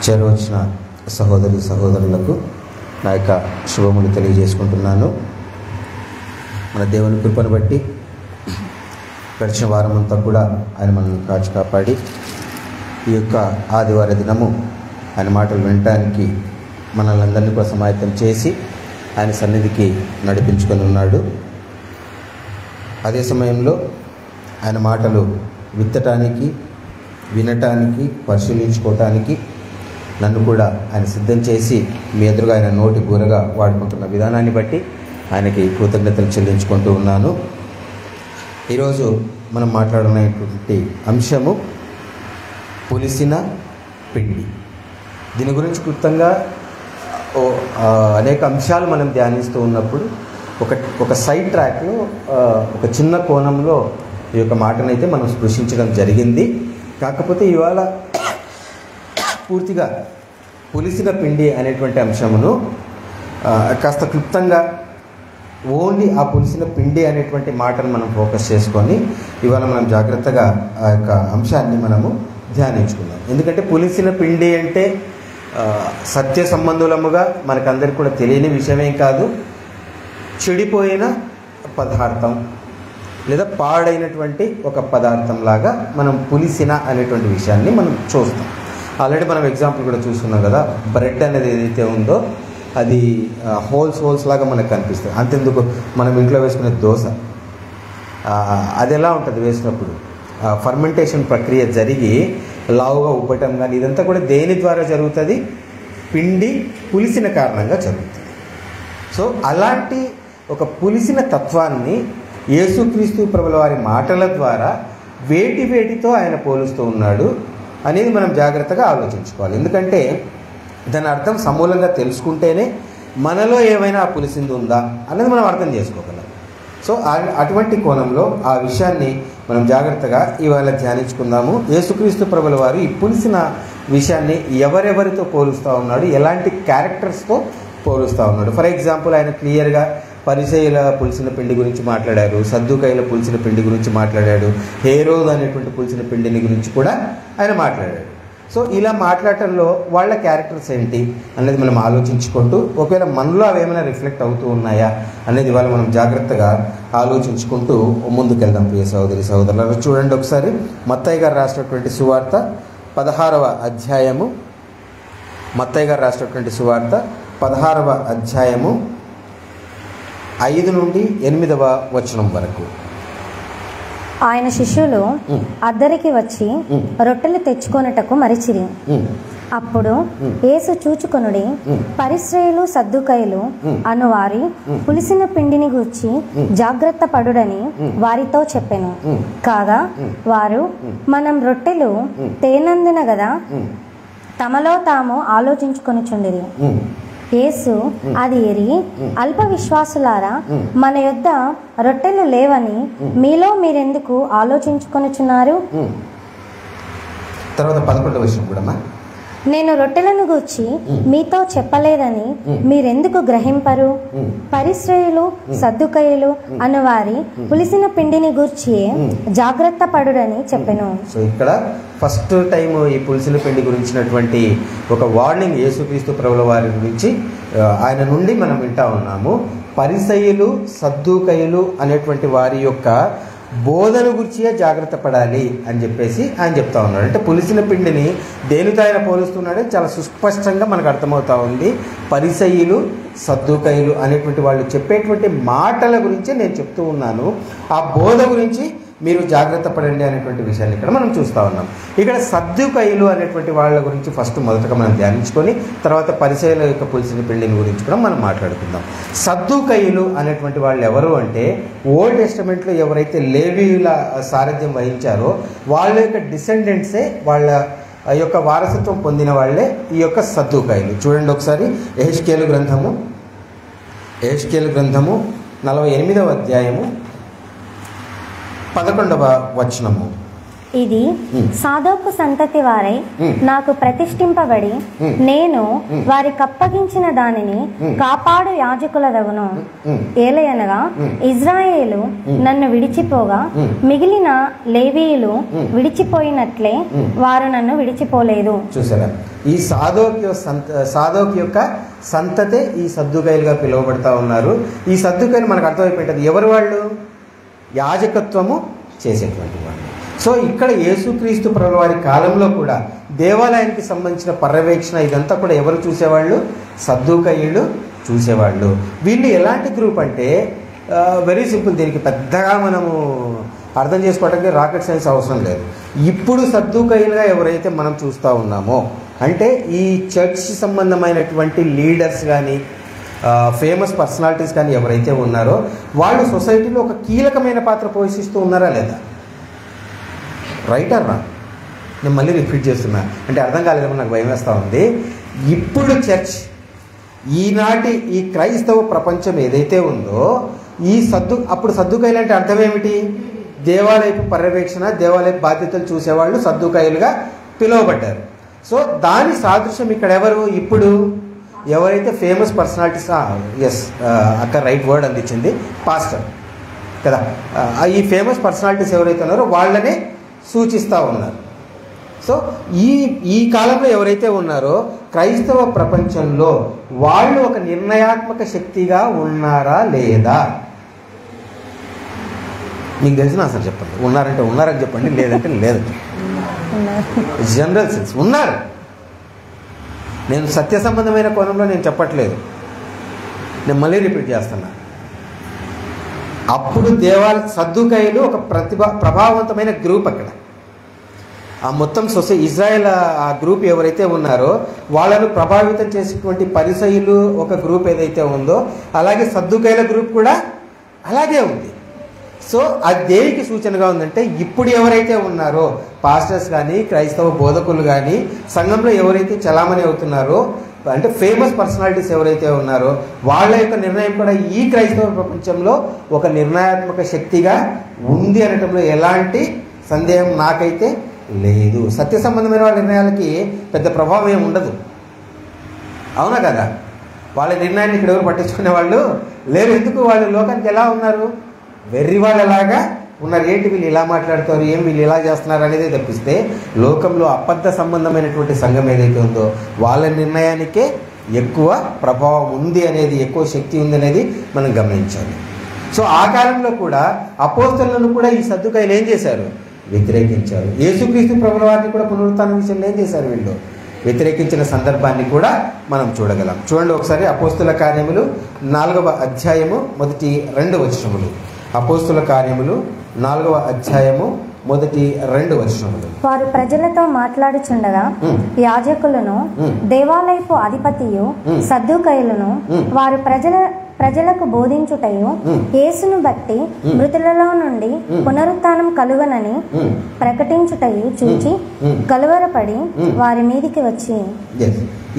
చేరవచ్చిన సహోదరి సహోదరులకు నా యొక్క శుభములు తెలియజేసుకుంటున్నాను. మన దేవుని కృపను బట్టి గడిచిన వారం అంతా కూడా ఆయన మనల్ని కాచి కాపాడి ఈ యొక్క ఆదివార దినము ఆయన మాటలు వినటానికి మనల్ని అందరినీ కూడా సమాయత్తం చేసి ఆయన సన్నిధికి నడిపించుకొని ఉన్నాడు. అదే సమయంలో ఆయన మాటలు విత్తటానికి, వినటానికి, పరిశీలించుకోవటానికి నన్ను కూడా ఆయన సిద్ధం చేసి మీ ఎదురుగా ఆయన నోటి బూరగా వాడుకుంటున్న విధానాన్ని బట్టి ఆయనకి కృతజ్ఞతలు చెల్లించుకుంటూ ఉన్నాను. ఈరోజు మనం మాట్లాడనేటువంటి అంశము పులిసిన పిండి. దీని గురించి క్లుప్తంగా అనేక అంశాలు మనం ధ్యానిస్తూ ఉన్నప్పుడు ఒక సైడ్ ట్రాక్లో ఒక చిన్న కోణంలో ఈ యొక్క మాటనైతే మనం స్పృశించడం జరిగింది. కాకపోతే ఇవాళ పూర్తిగా పులిసిన పిండి అనేటువంటి అంశమును కాస్త క్లుప్తంగా ఓన్లీ ఆ పులిసిన పిండి అనేటువంటి మాటను మనం ఫోకస్ చేసుకొని ఇవాళ మనం జాగ్రత్తగా ఆ యొక్క అంశాన్ని మనము ధ్యానించుకుందాం. ఎందుకంటే పులిసిన పిండి అంటే సత్య సంబంధులముగా మనకందరికి కూడా తెలియని విషయమేం కాదు. చెడిపోయిన పదార్థం లేదా పాడైనటువంటి ఒక పదార్థం లాగా మనం పులిసిన అనేటువంటి విషయాన్ని మనం చూస్తాం. ఆల్రెడీ మనం ఎగ్జాంపుల్ కూడా చూస్తున్నాం కదా. బ్రెడ్ అనేది ఏదైతే ఉందో అది హోల్స్ లాగా మనకు కనిపిస్తుంది. అంతెందుకు మనం ఇంట్లో వేసుకునే దోశ అది ఎలా ఉంటుంది వేసినప్పుడు ఫర్మెంటేషన్ ప్రక్రియ జరిగి లావుగా ఉబ్బటం కానీ ఇదంతా కూడా దేని ద్వారా జరుగుతుంది? పిండి పులిసిన కారణంగా జరుగుతుంది. సో అలాంటి ఒక పులిసిన తత్వాన్ని యేసుక్రీస్తు ప్రభుల వారి మాటల ద్వారా వేటితో ఆయన పోలుస్తూ ఉన్నాడు అనేది మనం జాగ్రత్తగా ఆలోచించుకోవాలి. ఎందుకంటే దాని అర్థం సమూలంగా తెలుసుకుంటేనే మనలో ఏమైనా ఆ పులిసింది ఉందా అనేది మనం అర్థం చేసుకోగలం. సో అటువంటి కోణంలో ఆ విషయాన్ని మనం జాగ్రత్తగా ఇవాళ ధ్యానించుకుందాము. యేసుక్రీస్తు ప్రభుల వారు ఈ పులిసిన విషయాన్ని ఎవరెవరితో పోలుస్తూ ఉన్నాడు, ఎలాంటి క్యారెక్టర్స్తో పోలుస్తూ ఉన్నాడు. ఫర్ ఎగ్జాంపుల్ ఆయన క్లియర్గా పరిసయ్యుల పులిసిన పిండి గురించి మాట్లాడారు, సద్దుకయ్యుల పులిసిన పిండి గురించి మాట్లాడాడు, హేరోదు అనేటువంటి పులిసిన పిండిని గురించి కూడా ఆయన మాట్లాడాడు. సో ఇలా మాట్లాడటంలో వాళ్ళ క్యారెక్టర్స్ ఏంటి అనేది మనం ఆలోచించుకుంటూ ఒకవేళ మనలో అవి ఏమైనా రిఫ్లెక్ట్ అవుతూ ఉన్నాయా అనేది ఇవాళ మనం జాగ్రత్తగా ఆలోచించుకుంటూ ముందుకెళ్దాం. ప్రియ సహోదరి సహోదరులు చూడండి ఒకసారి మత్తయి గారు రాసినటువంటి సువార్త 16వ అధ్యాయము, మత్తయి గారు రాసినటువంటి సువార్త 16వ అధ్యాయము 5 నుండి 8వ వచనం వరకు. ఆయన శిష్యులు అద్దరికి వచ్చి రొట్టెలు తెచ్చుకొనుటకు మరిచిరి. అప్పుడు యేసు చూచుకొనుడి, పరిశ్రయులు సద్దుకయ్యులు అనువారి పులిసిన పిండిని గూర్చి జాగ్రత్త పడుడని వారితో చెప్పెను. కాగా వారు మనం రొట్టెలు తేనందున గదా తమలో తాము ఆలోచించుకొనుచుండిరి. యేసు అది ఎరిగి, అల్ప విశ్వాసులారా, మన యొద్ద రొట్టెలు లేవని మీలో మీరెందుకు ఆలోచించుకొనుచున్నారు? తర్వాత 11వ విషయం కూడా, నేను రొట్టెలను గూర్చి మీతో చెప్పలేదని మీరెందుకు గ్రహింపరు? పరిశ్రయులు సద్దుకయ్యులు అనువారి పులిసిన పిండిని గూర్చి జాగ్రత్త పడుడని చెప్పెను. సో ఇక్కడ ఫస్ట్ టైం ఈ పులిసిన పిండి గురించినటువంటి ఒక వార్నింగ్ యేసుక్రీస్తు ప్రభుల వారి గురించి ఆయన నుండి మనం వింటా ఉన్నాము. పరిసయ్యులు సద్దుకయ్యులు అనేటువంటి వారి యొక్క బోధన గురించే జాగ్రత్త పడాలి అని చెప్పేసి ఆయన చెప్తా ఉన్నాడు. అంటే పులిసిన పిండిని దేనితో ఆయన పోలుస్తున్నాడో చాలా సుస్పష్టంగా మనకు అర్థమవుతా ఉంది. పరిసయ్యులు సద్దుకయ్యులు అనేటువంటి వాళ్ళు చెప్పేటువంటి మాటల గురించే నేను చెప్తూ ఉన్నాను. ఆ బోధ గురించి మీరు జాగ్రత్త పడండి అనేటువంటి విషయాన్ని ఇక్కడ మనం చూస్తూ ఉన్నాం. ఇక్కడ సద్దుకయ్యులు అనేటువంటి వాళ్ళ గురించి ఫస్ట్ మొదటగా మనం ధ్యానించుకొని తర్వాత పరిసయ్యుల యొక్క పులిసిన పిండిని గురించి కూడా మనం మాట్లాడుకుందాం. సద్దుకయ్యులు అనేటువంటి వాళ్ళు ఎవరు అంటే ఓల్డ్ టెస్టమెంట్లో ఎవరైతే లేవీయుల సారథ్యం వహించారో వాళ్ళ యొక్క డిసెండెంట్సే, వాళ్ళ యొక్క వారసత్వం పొందిన వాళ్ళే ఈ యొక్క సద్దుకయ్యులు. చూడండి ఒకసారి యెహెజ్కేలు గ్రంథము 48వ అధ్యాయము 11వ వచనము. ఇది సాదోకు సంతతి వారై నాకు ప్రతిష్ఠింపబడి నేను వారికి అప్పగించిన దానిని కాపాడు యాజకులదగును. ఏలయనగా ఇజ్రాయేలు నన్ను విడిచిపోగా మిగిలిన లేవీయులు విడిచిపోయినట్లే వారు నన్ను విడిచిపోలేదు. చూసారా, ఈ సాదోక్ యొక్క సంతతే ఈ సద్దుకైలుగా పిలువబడతా ఉన్నారు. ఈ సద్దుకైలు మనకు అర్థమైపోయింది ఎవరు వాళ్ళు? యాజకత్వము చేసేటువంటి వాళ్ళు. సో ఇక్కడ యేసుక్రీస్తు ప్రభువు వారి కాలంలో కూడా దేవాలయానికి సంబంధించిన పర్యవేక్షణ ఇదంతా కూడా ఎవరు చూసేవాళ్ళు? సద్దూకయ్యులు చూసేవాళ్ళు. వీళ్ళు ఎలాంటి గ్రూప్ అంటే వెరీ సింపుల్, దీనికి పెద్దగా మనము అర్థం చేసుకోవడానికి రాకెట్ సైన్స్ అవసరం లేదు. ఇప్పుడు సద్దూకయ్యులుగా ఎవరైతే మనం చూస్తూ ఉన్నామో అంటే ఈ చర్చ్ సంబంధమైనటువంటి లీడర్స్ కానీ ఫేమస్ పర్సనాలిటీస్ కానీ ఎవరైతే ఉన్నారో వాళ్ళు సొసైటీలో ఒక కీలకమైన పాత్ర పోషిస్తూ ఉన్నారా లేదా? Right are wrong? నేను మళ్ళీ రిపీట్ చేస్తున్నా, అంటే అర్థం కాలేదేమో నాకు భయం వేస్తూ ఉంది. ఇప్పుడు చర్చ్, ఈనాటి ఈ క్రైస్తవ ప్రపంచం ఏదైతే ఉందో ఈ అప్పుడు సద్దుకైలు అంటే అర్థం ఏమిటి? దేవాలయపు పర్యవేక్షణ, దేవాలయపు బాధ్యతలు చూసేవాళ్ళు సద్దుకైలుగా పిలువబడ్డారు. సో దాని సాదృశ్యం ఇక్కడ ఎవరు? ఇప్పుడు ఎవరైతే ఫేమస్ పర్సనాలిటీస్, ఎస్ అక్కడ రైట్ వర్డ్ అందించింది, పాస్టర్ కదా, ఈ ఫేమస్ పర్సనాలిటీస్ ఎవరైతే ఉన్నారో వాళ్ళనే సూచిస్తూ ఉన్నారు. సో ఈ కాలంలో ఎవరైతే ఉన్నారో క్రైస్తవ ప్రపంచంలో వాళ్ళు ఒక నిర్ణయాత్మక శక్తిగా ఉన్నారా లేదా? మీకు తెలిసిన అసలు చెప్పండి. ఉన్నారంటే ఉన్నారని చెప్పండి, లేదంటే లేదు. జనరల్ సెన్స్ ఉన్నారు. నేను సత్య సంబంధమైన కోణంలో నేను చెప్పట్లేదు, నేను మళ్ళీ రిపీట్ చేస్తున్నా. అప్పుడు సద్దుకైలు ఒక ప్రభావవంతమైన గ్రూప్. అక్కడ ఆ మొత్తం ఇజ్రాయెల్ ఆ గ్రూప్ ఎవరైతే ఉన్నారో వాళ్ళను ప్రభావితం చేసేటువంటి పరిసయ్యులు ఒక గ్రూప్ ఏదైతే ఉందో అలాగే సద్దుకైల గ్రూప్ కూడా అలాగే ఉంది. సో అది దేనికి సూచనగా ఉందంటే ఇప్పుడు ఎవరైతే ఉన్నారో పాస్టర్స్ కానీ క్రైస్తవ బోధకులు కానీ సంఘంలో ఎవరైతే చలామణి అవుతున్నారో అంటే ఫేమస్ పర్సనాలిటీస్ ఎవరైతే ఉన్నారో వాళ్ళ యొక్క నిర్ణయం కూడా ఈ క్రైస్తవ ప్రపంచంలో ఒక నిర్ణయాత్మక శక్తిగా ఉంది అనటంలో ఎలాంటి సందేహం నాకైతే లేదు. సత్య సంబంధమైన వాళ్ళ నిర్ణయాలకి పెద్ద ప్రభావం ఏమి ఉండదు, అవునా కదా? వాళ్ళ నిర్ణయాన్ని ఇక్కడ ఎవరు పట్టించుకునే వాళ్ళు లేరు. ఎందుకు? వాళ్ళు లోకానికి ఎలా ఉన్నారు? వెర్రి వాళ్ళలాగా ఉన్నారు. ఏంటి వీళ్ళు ఇలా మాట్లాడుతారు, ఏం వీళ్ళు ఇలా చేస్తున్నారు అనేది తప్పిస్తే లోకంలో అబద్ధ సంబంధమైనటువంటి సంఘం ఏదైతే ఉందో వాళ్ళ నిర్ణయానికే ఎక్కువ ప్రభావం ఉంది అనేది, ఎక్కువ శక్తి ఉంది అనేది మనం గమనించాలి. సో ఆ కాలంలో కూడా అపోస్తలులను కూడా ఈ సద్దుకైలు ఏం చేశారు? వ్యతిరేకించారు. యేసుక్రీస్తు ప్రభువుల వారిని కూడా పునరుత్థానం విషయంలో ఏం చేశారు? వీళ్ళు వ్యతిరేకించిన సందర్భాన్ని కూడా మనం చూడగలం. చూడండి ఒకసారి అపోస్తుల కార్యములు 4వ అధ్యాయము 1-2 వచనములు. అపోస్తుల కార్యములు 4వ అధ్యాయము 1-2 వచనములు. వారు ప్రజలతో మాట్లాడుచుండగా యాజకులను దేవాలయపు అధిపతియు సద్దూకైలను వారు ప్రజలకు బోధించుటయు యేసును బట్టి మృతులలో నుండి పునరుత్థానం కలుగనని ప్రకటించుటయు చూచి కలువరపడి వారి మీదికి వచ్చి,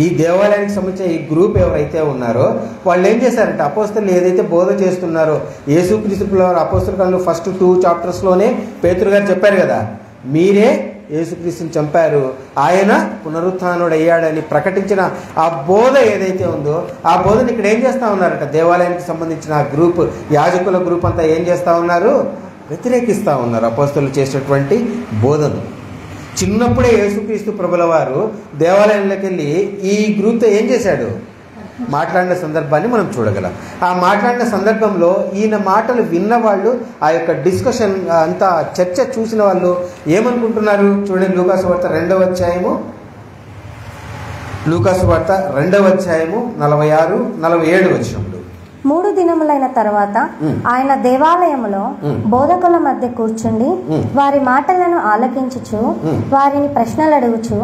ఈ దేవాలయానికి సంబంధించిన ఈ గ్రూప్ ఎవరైతే ఉన్నారో వాళ్ళు ఏం చేశారంటే అపోస్తలు ఏదైతే బోధ చేస్తున్నారో యేసుక్రీస్తు అపోస్తల కాలంలో ఫస్ట్ 2 చాప్టర్స్లోనే పేతురు గారు చెప్పారు కదా, మీరే యేసుక్రీస్తుని చంపారు, ఆయన పునరుత్థానుడు అయ్యాడని ప్రకటించిన ఆ బోధ ఏదైతే ఉందో ఆ బోధను ఇక్కడ ఏం చేస్తూ ఉన్నారంట? దేవాలయానికి సంబంధించిన ఆ గ్రూప్, యాజకుల గ్రూప్ అంతా ఏం చేస్తూ ఉన్నారు? వ్యతిరేకిస్తూ ఉన్నారు అపోస్తలు చేసేటువంటి బోధను. చిన్నప్పుడే యేసుక్రీస్తు ప్రభుల వారు దేవాలయంలోకి వెళ్ళి ఈ గ్రూప్తో ఏం చేశాడు? మాట్లాడిన సందర్భాన్ని మనం చూడగలం. ఆ మాట్లాడిన సందర్భంలో ఈయన మాటలు విన్నవాళ్ళు, ఆ యొక్క డిస్కషన్ అంతా చర్చ చూసిన వాళ్ళు ఏమనుకుంటున్నారు? చూడండి, లూకాసు వార్త 2వ అధ్యాయము 46-47 వచనములు. 3 దినములైన తర్వాత ఆయన దేవాలయములో బోధకుల మధ్య కూర్చుండి వారి మాటలను ఆలకించుచు వారిని ప్రశ్నలు అడుగుచు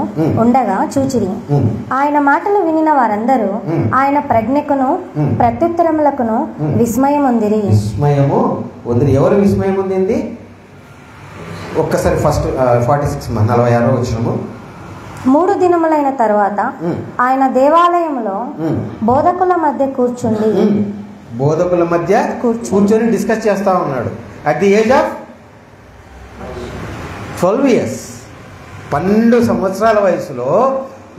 ఉండగా చూచిరి. ఆయన మాటలు వినిన వారందరూ ఆయన ప్రజ్ఞకును ప్రత్యుత్తరములకును విస్మయం ఉందిరి. ఎవరు విస్మయం ఉండింది? ఒక్కసారి ఫస్ట్ 46 వచనము. 3 దినములైన తర్వాత ఆయన దేవాలయంలో బోధకుల మధ్య కూర్చుండి కూర్చొని డిస్కస్ చేస్తా ఉన్నాడు. At the age of 12 years, 12 సంవత్సరాల వయసులో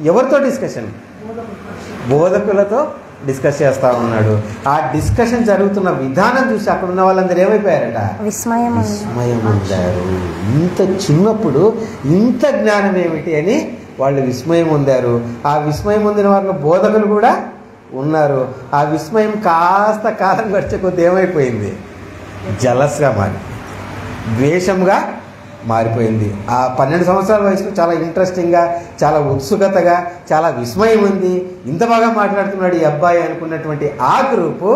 ఎవరితో డిస్కషన్? బోధకులతో డిస్కస్ చేస్తూ ఉన్నాడు. ఆ డిస్కషన్ జరుగుతున్న విధానం చూసి అక్కడ ఉన్న వాళ్ళందరూ ఏమైపోయారట? విస్మయం పొందారు. ఇంత చిన్నప్పుడు ఇంత జ్ఞానం ఏమిటి అని వాళ్ళు విస్మయం పొందారు. ఆ విస్మయం పొందిన వారిలో బోధకులు కూడా ఉన్నారు. ఆ విస్మయం కాస్త కాలం గడిచే కొద్ది ఏమైపోయింది? జలస్గా మారి, ద్వేషంగా మారిపోయింది. ఆ 12 సంవత్సరాల వయసులో చాలా ఇంట్రెస్టింగ్గా, చాలా ఉత్సుకతగా, చాలా విస్మయం ఉంది. ఇంత బాగా మాట్లాడుతున్నాడు ఈ అబ్బాయి అనుకున్నటువంటి ఆ గ్రూపు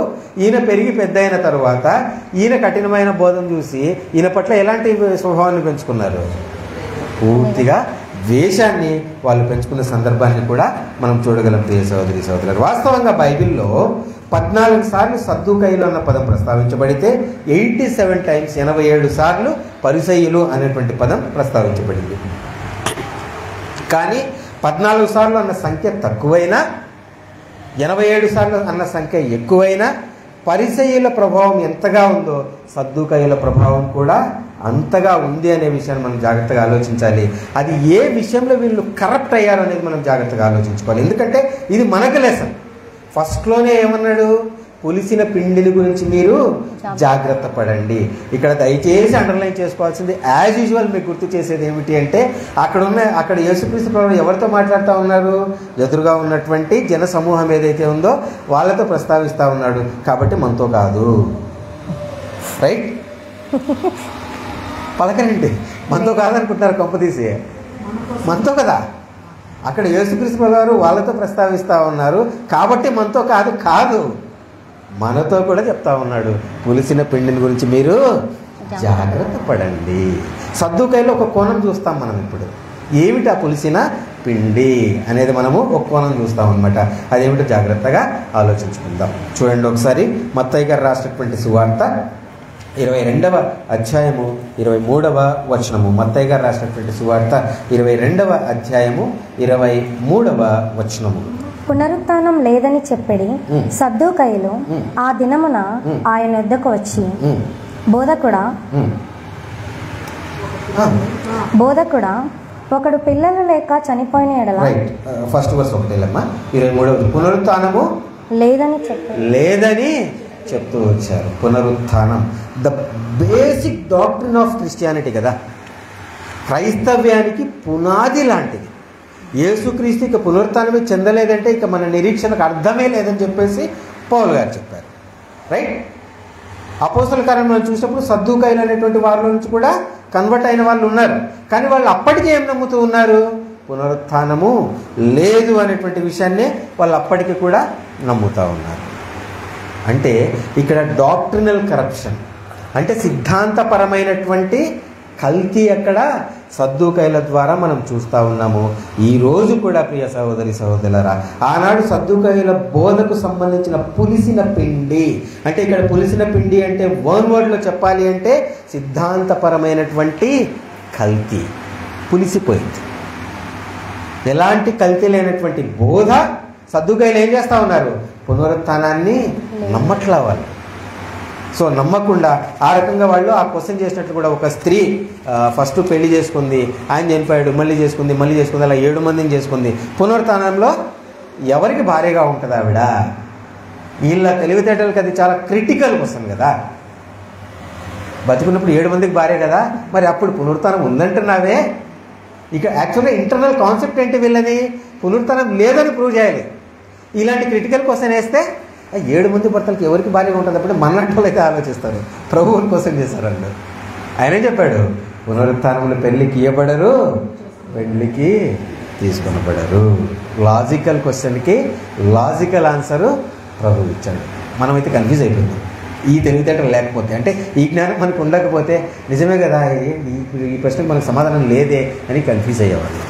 ఈయన పెరిగి పెద్ద అయిన తరువాత ఈయన కఠినమైన బోధన చూసి ఈయన పట్ల ఎలాంటి స్వభావాన్ని పెంచుకున్నారు? పూర్తిగా ద్వేషాన్ని వాళ్ళు పెంచుకున్న సందర్భాన్ని కూడా మనం చూడగలం ప్రియ సహోదరి సహోదరులు. వాస్తవంగా బైబిల్లో 14 సార్లు సద్దూకయ్యులు అన్న పదం ప్రస్తావించబడితే 87 టైమ్స్ 87 సార్లు పరిసయ్యులు అనేటువంటి పదం ప్రస్తావించబడింది. కానీ 14 సార్లు అన్న సంఖ్య తక్కువైనా, 87 సార్లు అన్న సంఖ్య ఎక్కువైనా పరిసయ్యుల ప్రభావం ఎంతగా ఉందో సద్దూకయ్యుల ప్రభావం కూడా అంతగా ఉంది అనే విషయాన్ని మనం జాగ్రత్తగా ఆలోచించాలి. అది ఏ విషయంలో వీళ్ళు కరప్ట్ అయ్యారు అనేది మనం జాగ్రత్తగా ఆలోచించుకోవాలి. ఎందుకంటే ఇది మనకు లెసన్. ఫస్ట్లోనే ఏమన్నాడు? పులిసిన పిండిని గురించి మీరు జాగ్రత్త పడండి. ఇక్కడ దయచేసి అండర్లైన్ చేసుకోవాల్సింది, యాజ్ యూజువల్ మీకు గుర్తు చేసేది ఏమిటి అంటే అక్కడ యేసుక్రీస్తు ప్రభువు ఎవరితో మాట్లాడుతూ ఉన్నారు? ఎదురుగా ఉన్నటువంటి జన సమూహం ఏదైతే ఉందో వాళ్ళతో ప్రస్తావిస్తూ ఉన్నాడు. కాబట్టి మనతో కాదు, రైట్? పలకనండి, మనతో కాదనుకుంటున్నారు కొంపదీసి. మనతో కదా. అక్కడ యేసుక్రీస్తు ప్రభువు గారు వాళ్ళతో ప్రస్తావిస్తూ ఉన్నారు. కాబట్టి మనతో కాదు, మనతో కూడా చెప్తా ఉన్నాడు. పులిసిన పిండిని గురించి మీరు జాగ్రత్త పడండి. సద్దూకయ్యులో ఒక కోణం చూస్తాం మనం ఇప్పుడు. ఏమిటి ఆ పులిసిన పిండి అనేది మనము ఒక కోణం చూస్తాం అనమాట. అదేమిటో జాగ్రత్తగా ఆలోచించుకుందాం. చూడండి ఒకసారి మత్తయి గారు రాసినటువంటి సువార్త 22వ అధ్యాయము 23వ వచనము. మత్తయి గారు రాసినటువంటి సువార్త 22వ అధ్యాయము 23వ వచనము. పునరుత్థానం లేదని చెప్పడి సద్దూకయ్యులు ఆ దినమున ఆయన వద్దకు వచ్చి, బోధకుడా ఒకడు పిల్లలు లేక చనిపోయిన ఎడల. First verse ఒకటేలమ్మా. 23వ పునరుత్థానము లేదని చెప్తూ వచ్చారు. పునరుత్థానం the basic doctrine of Christianity కదా, క్రైస్తవ్యానికి పునాది లాంటిది. యేసుక్రీస్తు ఇక పునరుత్థానమే చెందలేదంటే ఇక మన నిరీక్షణకు అర్థమే లేదని చెప్పేసి పౌలు గారు చెప్పారు, రైట్? అపోస్తల కార్యంలో చూసినప్పుడు సద్దూకయ్యులు అనేటువంటి వారి నుంచి కూడా కన్వర్ట్ అయిన వాళ్ళు ఉన్నారు. కానీ వాళ్ళు అప్పటికే ఏం నమ్ముతూ ఉన్నారు? పునరుత్థానము లేదు అనేటువంటి విషయాన్నే వాళ్ళు అప్పటికి కూడా నమ్ముతూ ఉన్నారు. అంటే ఇక్కడ డాక్ట్రినల్ కరప్షన్ అంటే సిద్ధాంతపరమైనటువంటి కల్తీ అక్కడ సద్దూకయ్యుల ద్వారా మనం చూస్తూ ఉన్నాము. ఈరోజు కూడా ప్రియ సహోదరి సహోదరులారా, ఆనాడు సద్దూకయ్యుల బోధకు సంబంధించిన పులిసిన పిండి అంటే ఇక్కడ పులిసిన పిండి అంటే వన్ వర్డ్లో చెప్పాలి అంటే సిద్ధాంతపరమైనటువంటి కల్తీ పులిసిపోయింది. ఎలాంటి కల్తీ లేనటువంటి బోధ. సద్దూకయ్యులు ఏం చేస్తూ ఉన్నారు? పునరుత్థానాన్ని నమ్మట్లా వాళ్ళు. సో నమ్మకుండా ఆ రకంగా వాళ్ళు ఆ క్వశ్చన్ చేసినట్లు కూడా ఒక స్త్రీ ఫస్ట్ పెళ్లి చేసుకుంది, ఆయన చనిపోయాడు, మళ్ళీ చేసుకుంది అలా 7 మందిని చేసుకుంది. పునరుత్థానంలో ఎవరికి భార్యగా ఉంటుంది ఆవిడ? వీళ్ళ తెలివితేటలకు అది చాలా క్రిటికల్ క్వశ్చన్ కదా. బతుకున్నప్పుడు 7 మందికి భార్య కదా, మరి అప్పుడు పునరుత్థానం ఉందంటున్నావే. ఇక యాక్చువల్గా ఇంటర్నల్ కాన్సెప్ట్ ఏంటి? వీళ్ళని పునరుత్థానం లేదని ప్రూవ్ చేయాలి. ఇలాంటి క్రిటికల్ క్వశ్చన్ వేస్తే 7 మంది భర్తలకు ఎవరికి భార్యగా ఉంటుంది అప్పుడు మన్నట్లు అయితే ఆలోచిస్తారు. ప్రభువుని కోసం చేశారండి. ఆయనే చెప్పాడు, పునరుత్థానములు పెళ్లికి ఇవ్వబడరు, పెళ్లికి తీసుకొనబడరు. లాజికల్ క్వశ్చన్కి లాజికల్ ఆన్సరు ప్రభువు ఇచ్చాడు. మనమైతే కన్ఫ్యూజ్ అయిపోయింది ఈ తెలివితేటలు లేకపోతే. అంటే ఈ జ్ఞానం మనకు ఉండకపోతే నిజమే కదా, ఈ ప్రశ్నకు మనకు సమాధానం లేదే అని కన్ఫ్యూజ్ అయ్యేవాళ్ళు.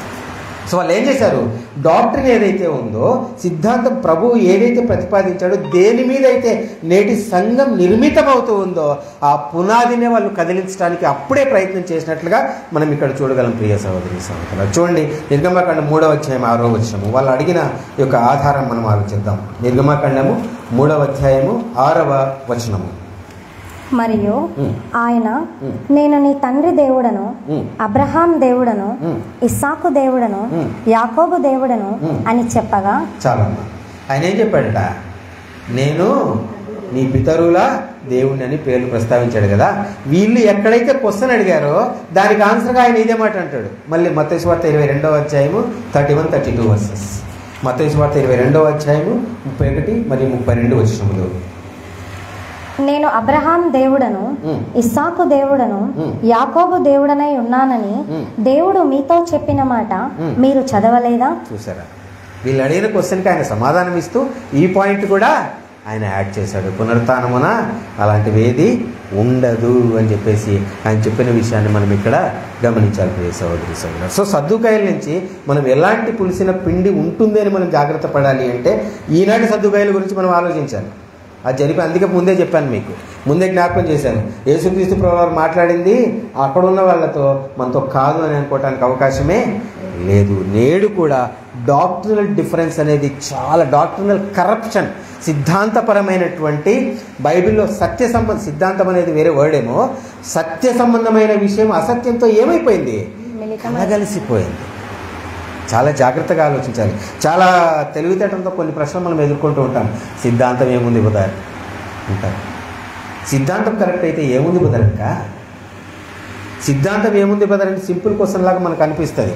సో వాళ్ళు ఏం చేశారు? డాక్ట్రిన్ ఏదైతే ఉందో, సిద్ధాంతం ప్రభువు ఏదైతే ప్రతిపాదించాడో, దేని మీద అయితే నేటి సంఘం నిర్మితమవుతూ ఉందో ఆ పునాదినే వాళ్ళు కదిలించడానికి అప్పుడే ప్రయత్నం చేసినట్లుగా మనం ఇక్కడ చూడగలం ప్రియ సహోదరి సహోదరులు. చూడండి నిర్గమాకాండం 3వ అధ్యాయం 6వ వచనము. వాళ్ళు అడిగిన యొక్క ఆధారం మనం ఆలోచిద్దాం. నిర్గమాకాండము 3వ అధ్యాయము 6వ వచనము. మరియు ఆయన, నేను నీ తండ్రి దేవుడను, అబ్రహాం దేవుడను, ఇస్సాకు దేవుడను, యాకోబు దేవుడను అని చెప్పగా, చాలమ్మా. ఆయన ఏం చెప్పాడట? నేను నీ పితరుల దేవుడిని అని పేర్లు ప్రస్తావించాడు కదా. వీళ్ళు ఎక్కడైతే క్వశ్చన్ అడిగారో దానికి ఆన్సర్గా ఆయన ఇదే మాట అంటాడు. మళ్ళీ మత్తయి సువార్త 22వ అధ్యాయము 31-32 వర్సెస్. మత్తయి సువార్త 22వ అధ్యాయము 31 మరియు 32 వచనములు. నేను అబ్రహాం దేవుడను, ఇస్సాకు దేవుడను, యాకోబు దేవుడనై ఉన్నానని దేవుడు మీతో చెప్పిన మాట మీరు చదవలేదా? చూసారా? వీళ్ళు అడిగిన క్వశ్చన్కి ఆయన సమాధానం ఇస్తూ ఈ పాయింట్ కూడా ఆయన యాడ్ చేశాడు. పునరుత్థానమున అలాంటివి ఏది ఉండదు అని చెప్పేసి ఆయన చెప్పిన విషయాన్ని మనం ఇక్కడ గమనించాలి ప్రియ సహోదరి సహోదరులు. సో సద్దుకాయల నుంచి మనం ఎలాంటి పులిసిన పిండి ఉంటుంది అని మనం జాగ్రత్త పడాలి అంటే ఈనాటి సద్దుకాయల గురించి మనం ఆలోచించాలి. అది జరిపి అందుకే ముందే చెప్పాను, మీకు ముందే జ్ఞాపకం చేశాను. యేసుక్రీస్తు ప్రభువారు మాట్లాడింది అక్కడున్న వాళ్ళతో మనతో కాదు అని అనుకోవడానికి అవకాశమే లేదు. నేడు కూడా డాక్ట్రినల్ డిఫరెన్స్ అనేది చాలా, డాక్ట్రినల్ కరప్షన్, సిద్ధాంతపరమైనటువంటి బైబిల్లో సిద్ధాంతం అనేది వేరే వర్డ్ ఏమో, సత్య సంబంధమైన విషయం అసత్యంతో ఏమైపోయింది? కలగలిసిపోయింది. చాలా జాగ్రత్తగా ఆలోచించాలి. చాలా తెలివితేటంతో కొన్ని ప్రశ్నలు మనం ఎదుర్కొంటూ ఉంటాం. సిద్ధాంతం ఏముంది బుధర్ అంటారు. సిద్ధాంతం కరెక్ట్ అయితే ఏముంది బుధరక్క? సిద్ధాంతం ఏముంది బుధర్ అని సింపుల్ క్వశ్చన్ లాగా మనకు అనిపిస్తుంది.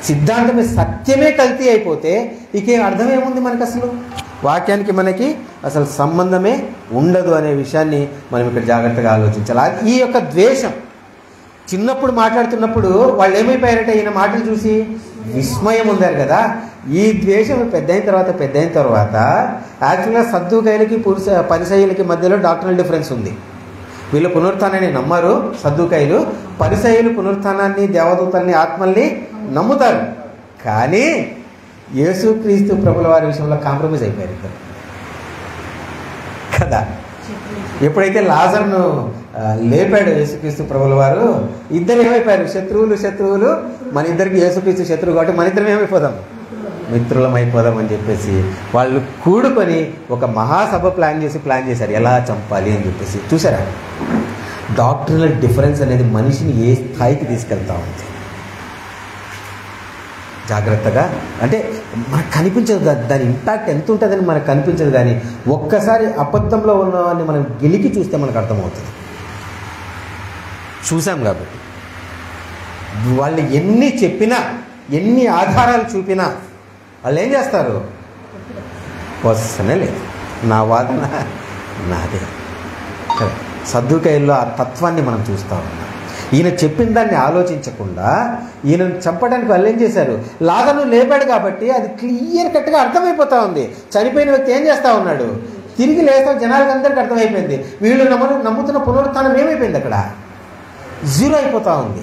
సిద్ధాంతమే సత్యమే కల్తీ అయిపోతే ఇక అర్థం ఏముంది మనకు? అసలు వాక్యానికి మనకి అసలు సంబంధమే ఉండదు అనే విషయాన్ని మనం ఇక్కడ జాగ్రత్తగా ఆలోచించాలి. ఈ యొక్క ద్వేషం చిన్నప్పుడు మాట్లాడుతున్నప్పుడు వాళ్ళు ఏమైపోయారంటే ఈయన మాటలు చూసి విస్మయం ఉందారు కదా. ఈ ద్వేషం పెద్ద అయిన తర్వాత యాక్చువల్గా సద్దుకాయలకి పరిసయ్యులకి మధ్యలో డాక్టరల్ డిఫరెన్స్ ఉంది. వీళ్ళు పునరుత్థానాన్ని నమ్మరు సద్దుకాయలు, పరిసయ్యులు పునరుత్థానాన్ని, దేవదూతల్ని, ఆత్మల్ని నమ్ముతారు. కానీ యేసుక్రీస్తు ప్రభుల వారి విషయంలో కాంప్రమైజ్ అయిపోయారు ఇద్దరు కదా. ఎప్పుడైతే లాజర్ను లేపాడు యేసుక్రీస్తు ప్రభుల వారు, ఇద్దరు ఏమైపోయారు? శత్రువులు. మన ఇద్దరికి యేసుక్రీస్తు శత్రువు కాబట్టి మన ఇద్దరం ఏమైపోదాం? మిత్రులం అయిపోదాం అని చెప్పేసి వాళ్ళు కూడుకొని ఒక మహాసభ ప్లాన్ చేశారు ఎలా చంపాలి అని చెప్పేసి. చూసారా? డాక్టరల్ డిఫరెన్స్ అనేది మనిషిని ఏ స్థాయికి తీసుకెళ్తా ఉంది. జాగ్రత్తగా, అంటే మనకు కనిపించదు, దాని ఇంపాక్ట్ ఎంత ఉంటుందని మనకు కనిపించదు. కానీ ఒక్కసారి అబద్ధంలో ఉన్నవాడిని మనం గెలికి చూస్తే మనకు అర్థమవుతుంది. చూసాం కాబట్టి వాళ్ళు ఎన్ని చెప్పినా, ఎన్ని ఆధారాలు చూపినా వాళ్ళు ఏం చేస్తారు? వస్తనే లేదు, నా వాదన నాదే. సద్దుకాయల్లో ఆ తత్వాన్ని మనం చూస్తూ ఉన్నాం. ఈయన చెప్పిన దాన్ని ఆలోచించకుండా ఈయనను చంపడానికి వాళ్ళు ఏం చేశారు? లాజరును లేపాడు కాబట్టి అది క్లియర్ కట్గా అర్థమైపోతూ ఉంది. చనిపోయిన వ్యక్తి ఏం చేస్తూ ఉన్నాడు? తిరిగి లేస్తాం. జనాలకు అందరికీ అర్థమైపోయింది. వీళ్ళు నమ్ముతున్న పునరుత్థానం ఏమైపోయింది? అక్కడ జీరో అయిపోతూ ఉంది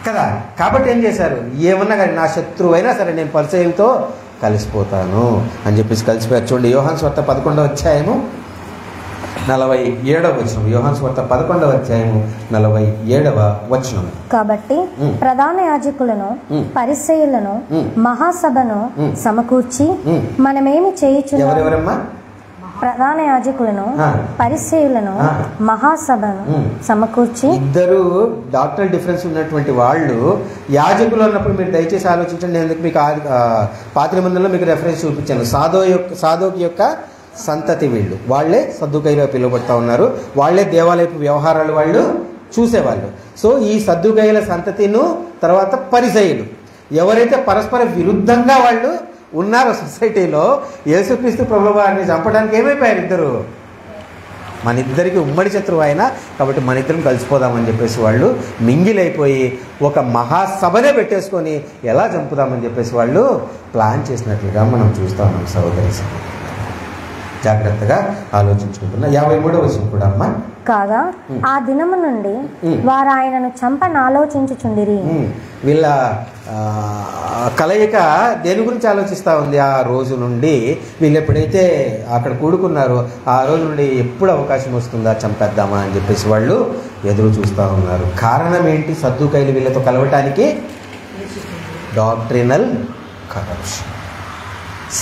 కదా. కాబట్టి ఏం చేశారు? ఏమన్నా కానీ నా శత్రువు అయినా సరే నేను పరిచయంతో కలిసిపోతాను అని చెప్పేసి కలిసిపోయారు. చూడండి, యోహాను సువార్త 11వ అధ్యాయము 47వ వచనం. యోహాను సువార్త 11వ అధ్యాయము 47వ వచనం. కాబట్టి ప్రధాన యాజకులను, పరిసయ్యులను, మహాసభను సమకూర్చి మనమేమి చేయుచున్నాము? ఎవరెవరమ్మా? ప్రధాన యాజకులను, పరిసయ్యులను, మహాసభను సమకూర్చి. ఇద్దరు డాక్టరల్ డిఫరెన్స్ ఉన్నటువంటి వాళ్ళు యాజకులు అన్నప్పుడు మీరు దయచేసి ఆలోచించండి. నేను ఎందుకు మీకు పాత నిబంధనలో మీకు రెఫరెన్స్ చూపించాను. సాదోకు యొక్క సంతతి వీళ్ళు, వాళ్లే సద్దుకాయలుగా పిలువబడతా ఉన్నారు. వాళ్లే దేవాలయపు వ్యవహారాలు వాళ్ళు చూసేవాళ్ళు. సో ఈ సద్దుకాయల సంతతిను తర్వాత పరిసయ్యులు ఎవరైతే పరస్పర విరుద్ధంగా వాళ్ళు ఉన్నారో సొసైటీలో, యేసుక్రీస్తు ప్రభువు వారిని చంపడానికి ఏమైపోయారు? ఇద్దరు మన ఇద్దరికి ఉమ్మడి శత్రువు అయినా కాబట్టి మన ఇద్దరం కలిసిపోదామని చెప్పేసి వాళ్ళు మింగిలైపోయి ఒక మహాసభనే పెట్టేసుకొని ఎలా చంపుదామని చెప్పేసి వాళ్ళు ప్లాన్ చేసినట్లుగా మనం చూస్తా ఉన్నాం. సహోదరి జాగ్రత్తగా ఆలోచించుకుంటున్నా. 53వ వచనం కూడా అమ్మా. కాగా ఆ దినము నుండి వారు ఆయనను చంపని ఆలోచించుచుండిరి. వీళ్ళ కలయిక దేని గురించి ఆలోచిస్తూ ఉంది? ఆ రోజు నుండి వీళ్ళు ఎప్పుడైతే అక్కడ కూడుకున్నారో ఆ రోజు నుండి ఎప్పుడు అవకాశం వస్తుందా చంపేద్దామా అని చెప్పేసి వాళ్ళు ఎదురు చూస్తూ ఉన్నారు. కారణం ఏంటి? సద్దుకాయలు వీళ్ళతో కలవటానికి డాక్ట్రినల్ కరప్షన్.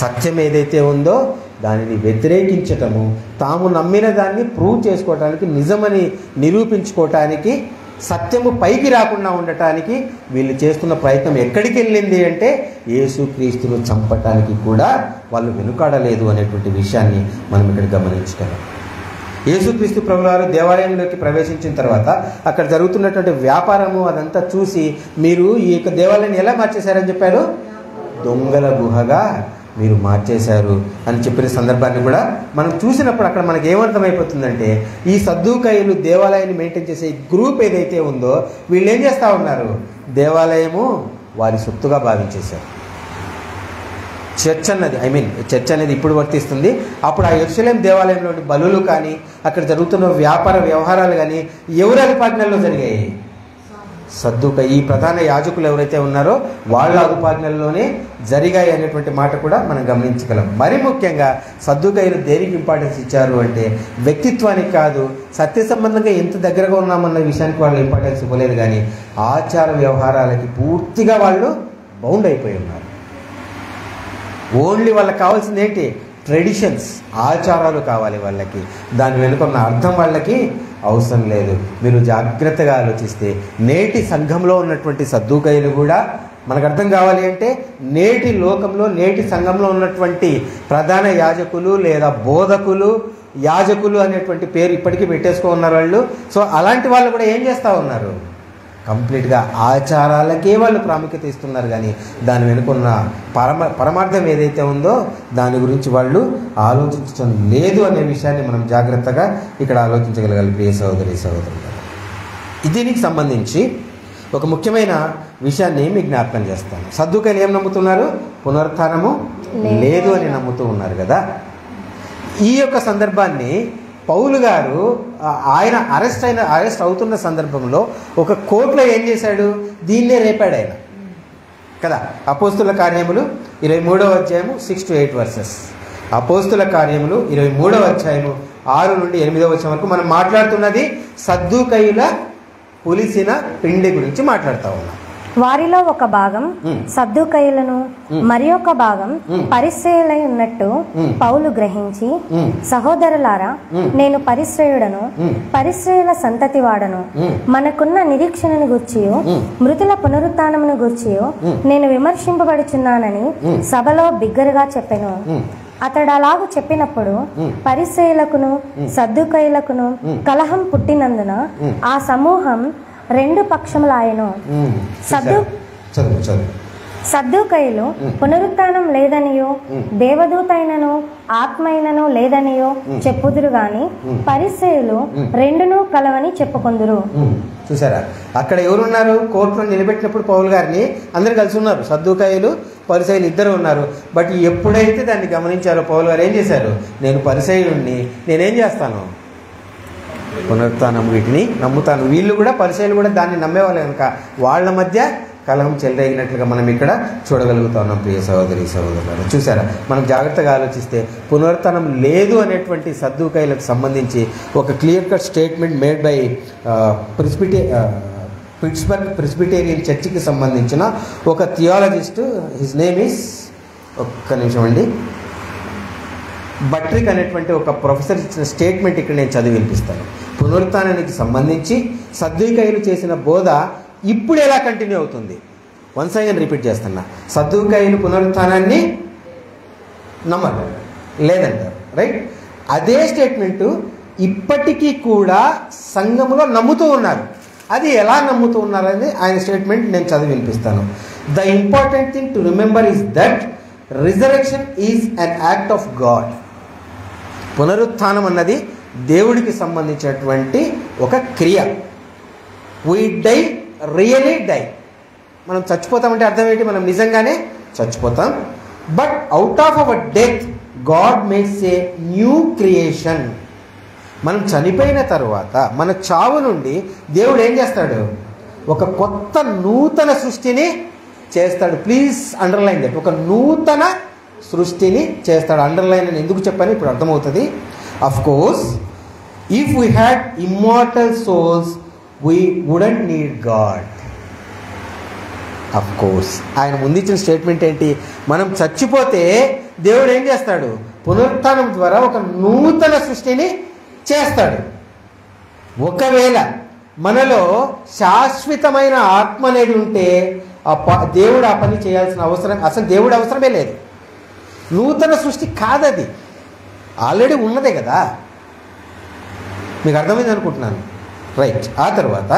సత్యం ఏదైతే ఉందో దానిని వ్యతిరేకించటము, తాము నమ్మిన దాన్ని ప్రూవ్ చేసుకోవటానికి, నిజమని నిరూపించుకోవటానికి, సత్యము పైకి రాకుండా ఉండటానికి వీళ్ళు చేస్తున్న ప్రయత్నం ఎక్కడికి వెళ్ళింది అంటే యేసుక్రీస్తును చంపటానికి కూడా వాళ్ళు వెనుకాడలేదు అనేటువంటి విషయాన్ని మనం ఇక్కడ గమనించగలం. యేసుక్రీస్తు ప్రభువారు దేవాలయంలోకి ప్రవేశించిన తర్వాత అక్కడ జరుగుతున్నటువంటి వ్యాపారము అదంతా చూసి, మీరు ఈ యొక్క దేవాలయాన్ని ఎలా మార్చేశారని చెప్పారు? దొంగల గుహగా మీరు మార్చేశారు అని చెప్పిన సందర్భాన్ని కూడా మనం చూసినప్పుడు అక్కడ మనకి ఏమర్థమైపోతుందంటే, ఈ సద్దూకయ్యులు దేవాలయాన్ని మెయింటైన్ చేసే గ్రూప్ ఏదైతే ఉందో వీళ్ళు ఏం చేస్తూ ఉన్నారు? దేవాలయము వారి సొత్తుగా భావించేశారు. చర్చ్ అనేది ఇప్పుడు వర్తిస్తుంది. అప్పుడు ఆ యెరూషలేము దేవాలయంలోని బలులు కానీ, అక్కడ జరుగుతున్న వ్యాపార వ్యవహారాలు కానీ ఎవరి అదుపాజ్ఞల్లో జరిగాయి? ఈ ప్రధాన యాజకులు ఎవరైతే ఉన్నారో వాళ్ళ అదుపాజ్ఞల్లోనే జరిగాయి అనేటువంటి మాట కూడా మనం గమనించగలం. మరి ముఖ్యంగా సద్దూకయ్యులు దేనికి ఇంపార్టెన్స్ ఇచ్చారు అంటే వ్యక్తిత్వానికి కాదు, సత్య సంబంధంగా ఎంత దగ్గరగా ఉన్నామన్న విషయానికి వాళ్ళు ఇంపార్టెన్స్ ఇవ్వలేదు, కానీ ఆచార వ్యవహారాలకి పూర్తిగా వాళ్ళు బౌండ్ అయిపోయి ఉన్నారు. ఓన్లీ వాళ్ళకి కావాల్సింది ఏంటి? ట్రెడిషన్స్, ఆచారాలు కావాలి వాళ్ళకి. దాని వెనుకున్న అర్థం వాళ్ళకి అవసరం లేదు. మీరు జాగ్రత్తగా ఆలోచిస్తే నేటి సంఘంలో ఉన్నటువంటి సద్దూకయ్యులు కూడా మనకు అర్థం కావాలి అంటే, నేటి లోకంలో నేటి సంఘంలో ఉన్నటువంటి ప్రధాన యాజకులు లేదా బోధకులు, యాజకులు అనేటువంటి పేరు ఇప్పటికీ పెట్టేసుకో ఉన్నారు వాళ్ళు. సో అలాంటి వాళ్ళు కూడా ఏం చేస్తూ ఉన్నారు? కంప్లీట్గా ఆచారాలకే వాళ్ళు ప్రాముఖ్యత ఇస్తున్నారు, కానీ దాని వెనుకున్న పరమార్థం ఏదైతే ఉందో దాని గురించి వాళ్ళు ఆలోచించడం లేదు అనే విషయాన్ని మనం జాగ్రత్తగా ఇక్కడ ఆలోచించగలగాలి ప్రియ సహోదరి సహోదరులు. దీనికి సంబంధించి ఒక ముఖ్యమైన విషయాన్ని మీకు జ్ఞాపకం చేస్తాను. సద్దూకయ్యులు ఏం నమ్ముతున్నారు? పునరుత్థానము లేదు అని నమ్ముతూ ఉన్నారు కదా. ఈ యొక్క సందర్భాన్ని పౌలు గారు ఆయన అరెస్ట్ అవుతున్న సందర్భంలో ఒక కోర్టులో ఏం చేశాడు? దీన్నే రేపాడు ఆయన కదా. అపోస్తుల కార్యములు 23వ అధ్యాయము 6-8 వర్సెస్. అపోస్తుల కార్యములు 23వ అధ్యాయము 6 నుండి 8వ వచనం వరకు మనం మాట్లాడుతున్నది సద్దూకయ్యుల పులిసిన పిండి గురించి మాట్లాడుతూ ఉన్నాం. వారిలో ఒక భాగం సద్దూకయ్యులను, మరి ఒక భాగం పరిశ్రయులై ఉన్నట్టు పౌలు గ్రహించి, సహోదరులారా, నేను పరిశ్రయుడను, పరిశ్రయుల సంతతి వాడను, మనకున్న నిరీక్షణను గూర్చియు మృతుల పునరుత్థానమును గూర్చియు నేను విమర్శింపబడుచున్నానని సభలో బిగ్గరగా చెప్పెను. అతడు అలాగూ చెప్పినప్పుడు పరిశ్రయులకును సద్దూకయ్యులకును కలహం పుట్టినందున ఆ సమూహం రెండు పక్షములాయెను. సద్దూకయ్యులు పునరుత్థానం లేదనియో, దేవదూతైనను ఆత్మైనను లేదనియో చెప్పుదురు గాని పరిసయ్యులు రెండును కలవని చెప్పుకొందురు. చూసారా, అక్కడ ఎవరున్నారు? కోర్టులో నిలబెట్టినప్పుడు పౌలు గారిని అందరు కలిసి ఉన్నారు. సద్దూకయ్యులు పరిసయ్యులు ఇద్దరు ఉన్నారు. బట్ ఎప్పుడైతే దాన్ని గమనించారో పౌలు గారు ఏం చేశారు? నేను పరిసయ్యుడిని, నేనేం చేస్తాను? పునరుత్థానం వీటిని నమ్ముతాను. వీళ్ళు కూడా పరిసయ్యులు కూడా దాన్ని నమ్మేవాళ్ళు కనుక వాళ్ళ మధ్య కలహం చెలరేగినట్లుగా మనం ఇక్కడ చూడగలుగుతా ఉన్నాం ప్రియ సహోదరి సహోదరులు. చూసారా, మనం జాగ్రత్తగా ఆలోచిస్తే పునరుత్థానం లేదు అనేటువంటి సద్దూకయ్యులకు సంబంధించి ఒక clear cut statement made by Pittsburgh Presbyterian చర్చికి సంబంధించిన ఒక థియాలజిస్ట్, హిజ్ నేమ్ ఈస్, ఒక్క నిమిషం అండి, బట్రిక్ అనేటువంటి ఒక ప్రొఫెసర్ ఇచ్చిన స్టేట్మెంట్ ఇక్కడ నేను చదివి వినిపిస్తాను. పునరుత్థానానికి సంబంధించి సద్దూకయ్యులు చేసిన బోధ ఇప్పుడు ఎలా కంటిన్యూ అవుతుంది? వన్స్ అగైన్ రిపీట్ చేస్తున్నా, సద్దూకయ్యులు పునరుత్థానాన్ని నమ్మరు, లేదంటారు, రైట్? అదే స్టేట్మెంటు ఇప్పటికీ కూడా సంఘములో నమ్ముతూ ఉన్నారు. అది ఎలా నమ్ముతూ ఉన్నారని ఆయన స్టేట్మెంట్ నేను చదివి వినిపిస్తాను. The important thing to remember is that resurrection is an act of God. పునరుత్థానం అన్నది దేవుడికి సంబంధించినటువంటి ఒక క్రియ. We die, really die. మనం చచ్చిపోతామంటే అర్థం ఏంటి? మనం నిజంగానే చచ్చిపోతాం. But out of our death God makes a new creation. మనం చనిపోయిన తర్వాత మన చావు నుండి దేవుడు ఏం చేస్తాడు? ఒక కొత్త నూతన సృష్టిని చేస్తాడు. Please underline that. ఒక నూతన సృష్టిని చేస్తాడు. అండర్లైన్ అని ఎందుకు చెప్పాను ఇప్పుడు అర్థమవుతుంది. Of course if we had immortal souls we wouldn't need God. Of course ఆయన ముందు ఇచ్చిన స్టేట్మెంట్ ఏంటి? మనం చచ్చిపోతే దేవుడు ఏం చేస్తాడు? పునరుత్థానం ద్వారా ఒక నూతన సృష్టిని చేస్తాడు. ఒకవేళ మనలో శాశ్వతమైన ఆత్మ అనేది ఉంటే దేవుడు ఆ పని చేయాల్సిన అవసరం, అసలు దేవుడు అవసరమే లేదు. నూతన సృష్టి కాదది, ఆల్రెడీ ఉన్నదే కదా. మీకు అర్థమైంది అనుకుంటున్నాను, రైట్. ఆ తర్వాత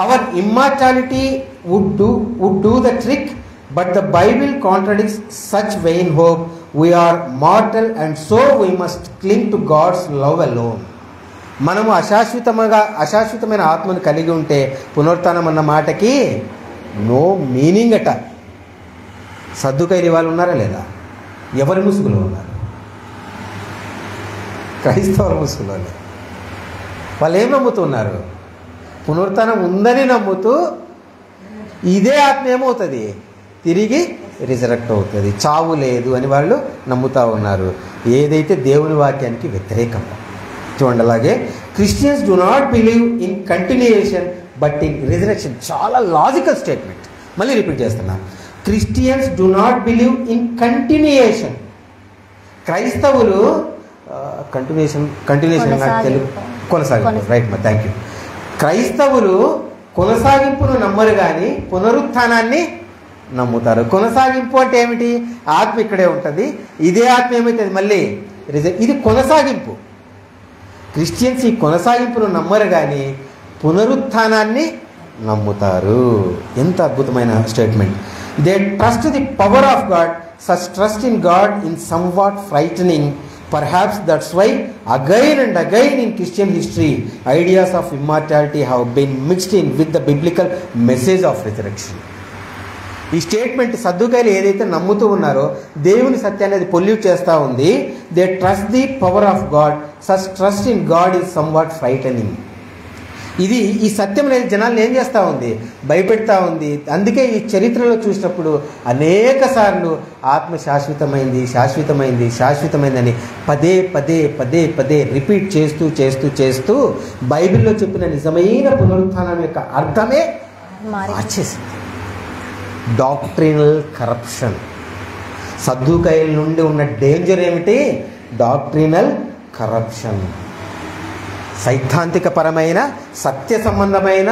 our immortality would do the trick, but the Bible contradicts such vain hope. We're mortal and so we must cling to God's love alone. మనము అశాశ్వతమైన ఆత్మను కలిగి ఉంటే పునరుత్థానం అన్న మాటకి నో మీనింగ్ అట. సద్దుకైన వాళ్ళు ఉన్నారా లేదా? ఎవరి ముసుగులో ఉన్నారు? క్రైస్తవుల ముసుగులో. వాళ్ళు ఏం నమ్ముతున్నారు? పునరుత్థానం ఉందని నమ్ముతూ ఇదే ఆత్మ ఏమవుతుంది? తిరిగి రిజరెక్ట్ అవుతుంది, చావు లేదు అని వాళ్ళు నమ్ముతూ ఉన్నారు, ఏదైతే దేవుని వాక్యానికి వ్యతిరేకం. చూడండి, అలాగే Christians do not believe in continuation but in resurrection. చాలా లాజికల్ స్టేట్మెంట్, మళ్ళీ రిపీట్ చేస్తున్నా. Christians do not believe in continuation. క్రైస్తవులు కంటిన్యూషన్ నాకు తెలుగు కొనసాగింపు, రైట్ మా, థ్యాంక్ యూ. క్రైస్తవులు కొనసాగింపును నమ్మరు కానీ పునరుత్థానాన్ని నమ్ముతారు. కొనసాగింపు అంటే ఏమిటి? ఆత్మ ఇక్కడే ఉంటుంది, ఇదే ఆత్మ ఏమవుతుంది మళ్ళీ ఇది కొనసాగింపు. క్రిస్టియన్స్ ఈ కొనసాగింపును నమ్మరు కానీ పునరుత్థానాన్ని నమ్ముతారు. ఎంత అద్భుతమైన statement. They trust the power of God. Such trust in God in somewhat frightening. Perhaps that's why again and again in Christian history ideas of immortality have been mixed in with the biblical message of resurrection. ఈ statement సద్దుకాయలు ఏదైతే నమ్ముతూ ఉన్నారో దేవుని సత్యాన్ని అది pollute చేస్తూ ఉంది. They trust the power of God. Such trust in God is somewhat frightening. ఇది ఈ సత్యం అనేది జనాలను ఏం చేస్తూ ఉంది? భయపెడతా ఉంది. అందుకే ఈ చరిత్రలో చూసినప్పుడు అనేక సార్లు ఆత్మ శాశ్వతమైంది, శాశ్వతమైంది, శాశ్వతమైందని పదే పదే పదే పదే రిపీట్ చేస్తూ చేస్తూ చేస్తూ బైబిల్లో చెప్పిన నిజమైన పునరుత్థానం యొక్క అర్థమే మార్చేసింది. Doctrinal corruption. సద్దుకాయల నుండి ఉన్న డేంజర్ ఏమిటి? Doctrinal corruption. సైద్ధాంతిక పరమైన సత్య సంబంధమైన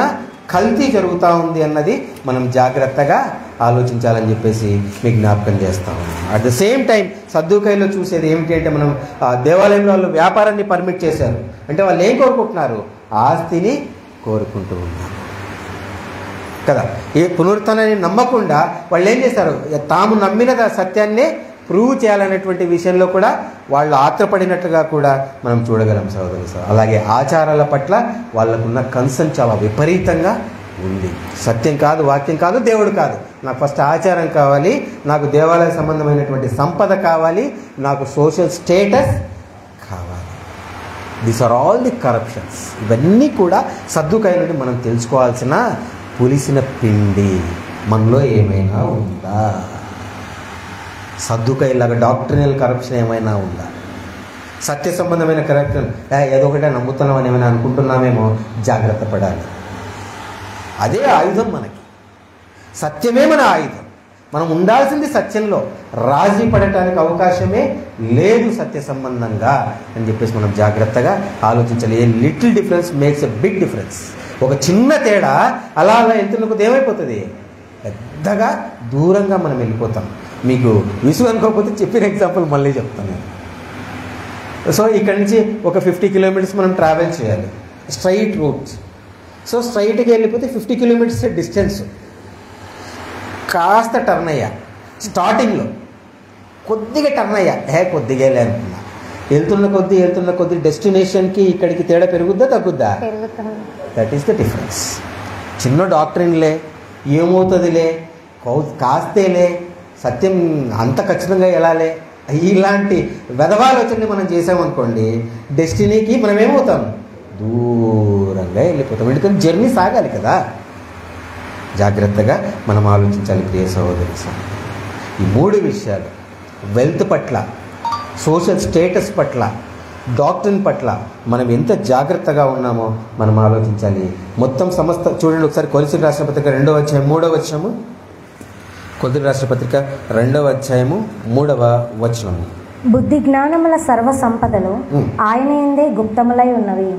కల్తీ జరుగుతూ ఉంది అన్నది మనం జాగ్రత్తగా ఆలోచించాలని చెప్పేసి మీకు జ్ఞాపకం చేస్తాము. అట్ ద సేమ్ టైం సద్దుకాయల్లో చూసేది ఏమిటి అంటే, మనం దేవాలయంలో వాళ్ళు వ్యాపారాన్ని పర్మిట్ చేశారు అంటే వాళ్ళు ఏం కోరుకుంటున్నారు? ఆస్తిని కోరుకుంటూ ఉన్నారు కదా. ఏ పునరుత్థానాన్ని నమ్మకుండా వాళ్ళు ఏం చేశారు? తాము నమ్మిన సత్యాన్నే ప్రూవ్ చేయాలనేటువంటి విషయంలో కూడా వాళ్ళు ఆత్రపడినట్లుగా కూడా మనం చూడగలం సోదరులు. అలాగే ఆచారాల పట్ల వాళ్ళకున్న కన్సర్న్ చాలా విపరీతంగా ఉంది. సత్యం కాదు, వాక్యం కాదు, దేవుడు కాదు, నాకు ఫస్ట్ ఆచారం కావాలి, నాకు దేవాలయ సంబంధమైనటువంటి సంపద కావాలి, నాకు సోషల్ స్టేటస్ కావాలి. These are all the corruptions. ఇవన్నీ కూడా సద్దుకాయ నుండి మనం తెలుసుకోవాల్సిన పులిసిన పిండి మనలో ఏమైనా ఉందా? సద్దుకాయలాగా డాక్ట్రినల్ కరప్షన్ ఏమైనా ఉందా? సత్య సంబంధమైన కరప్షన్ ఏదో ఒకటే నమ్ముతున్నామని ఏమైనా అనుకుంటున్నామేమో, జాగ్రత్త పడాలి. అదే ఆయుధం మనకి, సత్యమే మన ఆయుధం. మనం ఉండాల్సింది సత్యంలో, రాజీ పడటానికి అవకాశమే లేదు సత్య సంబంధంగా అని చెప్పేసి మనం జాగ్రత్తగా ఆలోచించాలి. A little difference makes a big difference. ఒక చిన్న తేడా అలా అలా వెళ్తున్నప్పుడు ఏమైపోతుంది? పెద్దగా దూరంగా మనం వెళ్ళిపోతాం. మీకు విసుగు అనుకోకపోతే చెప్పిన ఎగ్జాంపుల్ మళ్ళీ చెప్తాను నేను. సో ఇక్కడి నుంచి ఒక 50 కిలోమీటర్స్ మనం ట్రావెల్ చేయాలి, స్ట్రైట్ రూట్స్. సో స్ట్రైట్గా వెళ్ళిపోతే 50 కిలోమీటర్స్ డిస్టెన్స్. కాస్త టర్న్ అయ్యా, స్టార్టింగ్లో కొద్దిగా టర్న్ అయ్యా, కొద్దిగా అనుకున్నా. వెళ్తున్న కొద్ది డెస్టినేషన్కి ఇక్కడికి తేడా పెరుగుద్దా తగ్గుద్దా? That is the difference. చిన్న డాక్టరీన్లే, ఏమవుతుందిలే, కాస్తేలే, సత్యం అంత ఖచ్చితంగా ఎలాలే, ఇలాంటి వెధవాలోచనని మనం చేసామనుకోండి, డెస్టినీకి మనం ఏమవుతాం? దూరంగా వెళ్ళిపోతాం. ఎందుకంటే జర్నీ సాగాలి కదా. జాగ్రత్తగా మనం ఆలోచించాలి ప్రియ సహోదరి. ఈ 3 విషయాలు, వెల్త్ పట్ల, సోషల్ స్టేటస్ పట్ల, డాక్టరీన్ పట్ల మనం ఎంత జాగ్రత్తగా ఉన్నామో మనం ఆలోచించాలి. మొత్తం సమస్త చూడండి ఒకసారి కొలసీయులకు రాసిన పత్రిక 2వ అధ్యాయం 3వ వచనము. కొలసీయులకు రాసిన పత్రిక 2వ అధ్యాయము 3వ వచనము. బుద్ధి జ్ఞానముల సర్వ సంపదలు ఆయన యందే గుప్తములై ఉన్నవి.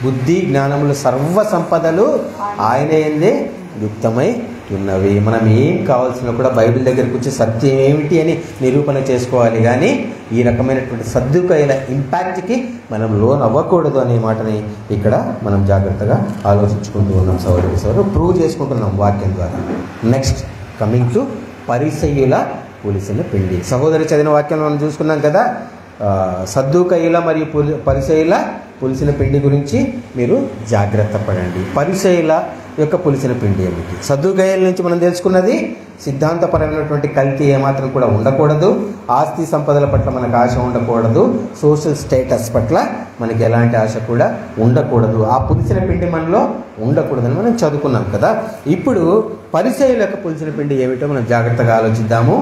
బుద్ధి జ్ఞానములు సర్వ సంపదలు ఆయన యందే గుప్తమై ఉన్నవి. మనం ఏం కావాల్సిన కూడా బైబిల్ దగ్గరికి వచ్చి సత్యం ఏమిటి అని నిరూపణ చేసుకోవాలి, కానీ ఈ రకమైనటువంటి సద్దుకైన ఇంపాక్ట్కి మనం లోన్ అవ్వకూడదు అనే మాటని ఇక్కడ మనం జాగ్రత్తగా ఆలోచించుకుంటూ ఉన్నాం సోదరు ప్రూవ్ చేసుకుంటున్నాం వాక్యం ద్వారా. నెక్స్ట్ కమింగ్ టు పరిసయ్యుల పులిసిన పిండి. సహోదరి చదివిన వాక్యం మనం చూసుకున్నాం కదా, సద్దూకయ్యుల మరియు పరిసయ్యుల పులిసిన పిండి గురించి మీరు జాగ్రత్త పడండి. పరిసయ్యుల యొక్క పులిసిన పిండి ఏమిటి? సద్దూకయ్యుల నుంచి మనం తెలుసుకున్నది సిద్ధాంతపరమైనటువంటి కల్తీ ఏమాత్రం కూడా ఉండకూడదు, ఆస్తి సంపదల పట్ల మనకు ఆశ ఉండకూడదు, సోషల్ స్టేటస్ పట్ల మనకి ఎలాంటి ఆశ కూడా ఉండకూడదు. ఆ పులిసిన పిండి మనలో ఉండకూడదని మనం చదువుకున్నాం కదా. ఇప్పుడు పరిసయ్యుల యొక్క పులిసిన పిండి ఏమిటో మనం జాగ్రత్తగా ఆలోచిద్దాము.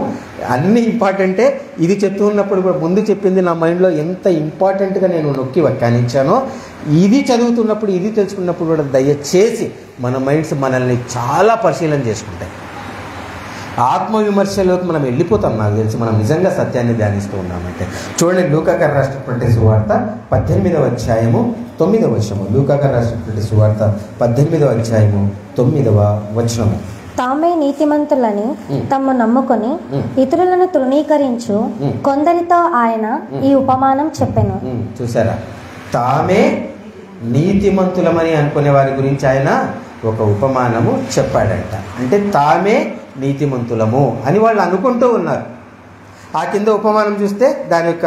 అన్ని ఇంపార్టెంటే. ఇది చెప్తూ ఉన్నప్పుడు కూడా ముందు చెప్పింది నా మైండ్లో ఎంత ఇంపార్టెంట్గా నేను నొక్కి వ్యాఖ్యానించానో, ఇది చదువుతున్నప్పుడు ఇది తెలుసుకున్నప్పుడు కూడా దయచేసి మన మైండ్స్ మనల్ని చాలా పరిశీలన చేసుకుంటాయి. ఆత్మవిమర్శలోకి మనం వెళ్ళిపోతాం. నాకు తెలిసి మనం నిజంగా సత్యాన్ని ధ్యానిస్తూ ఉన్నామంటే చూడండి, లూకా గారు రాసినటువంటి సువార్త 18వ అధ్యాయము 9వ వచనము. లూకా గారు రాసినటువంటి సువార్త 18వ అధ్యాయము 9వ వచనము. తామే నీతిమంతులని తమ్ము నమ్ముకొని ఇతరులను తృణీకరించు కొందరితో ఆయన ఈ ఉపమానం చెప్పెను. చూసారా, తామే నీతిమంతులమని అనుకునే వారి గురించి ఆయన ఒక ఉపమానము చెప్పాడంట. అంటే తామే నీతిమంతులము అని వాళ్ళు అనుకుంటూ ఉన్నారు. ఆ కింద ఉపమానం చూస్తే దాని యొక్క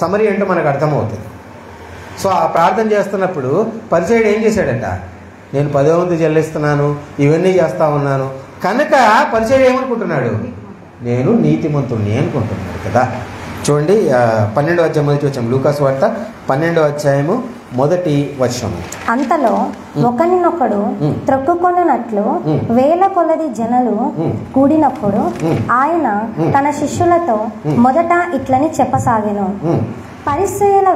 సమరీ ఏంటో మనకు అర్థమవుతుంది. సో ఆ ప్రార్థన చేస్తున్నప్పుడు పరిసయ్యుడు ఏం చేశాడట, నేను 10వ వంతు చెల్లిస్తున్నాను, ఇవన్నీ చేస్తూ ఉన్నాను కనుక పరిసయ్యుడు ఏమనుకుంటున్నాడు, నేను నీతిమంతుడిని అనుకుంటున్నాడు కదా. చూడండి 12వ అధ్యాయం మొదటి వచనం, లూకా సువార్త 12వ అధ్యాయము 1వ వచనము. అంతలో ఒకరినొకడు త్రొక్కుకొనున్నట్లు వేల కొలది జనులు కూడినప్పుడు ఆయన తన శిష్యులతో మొదట ఇట్లని చెప్పసాగెను, పరిసయ్యుల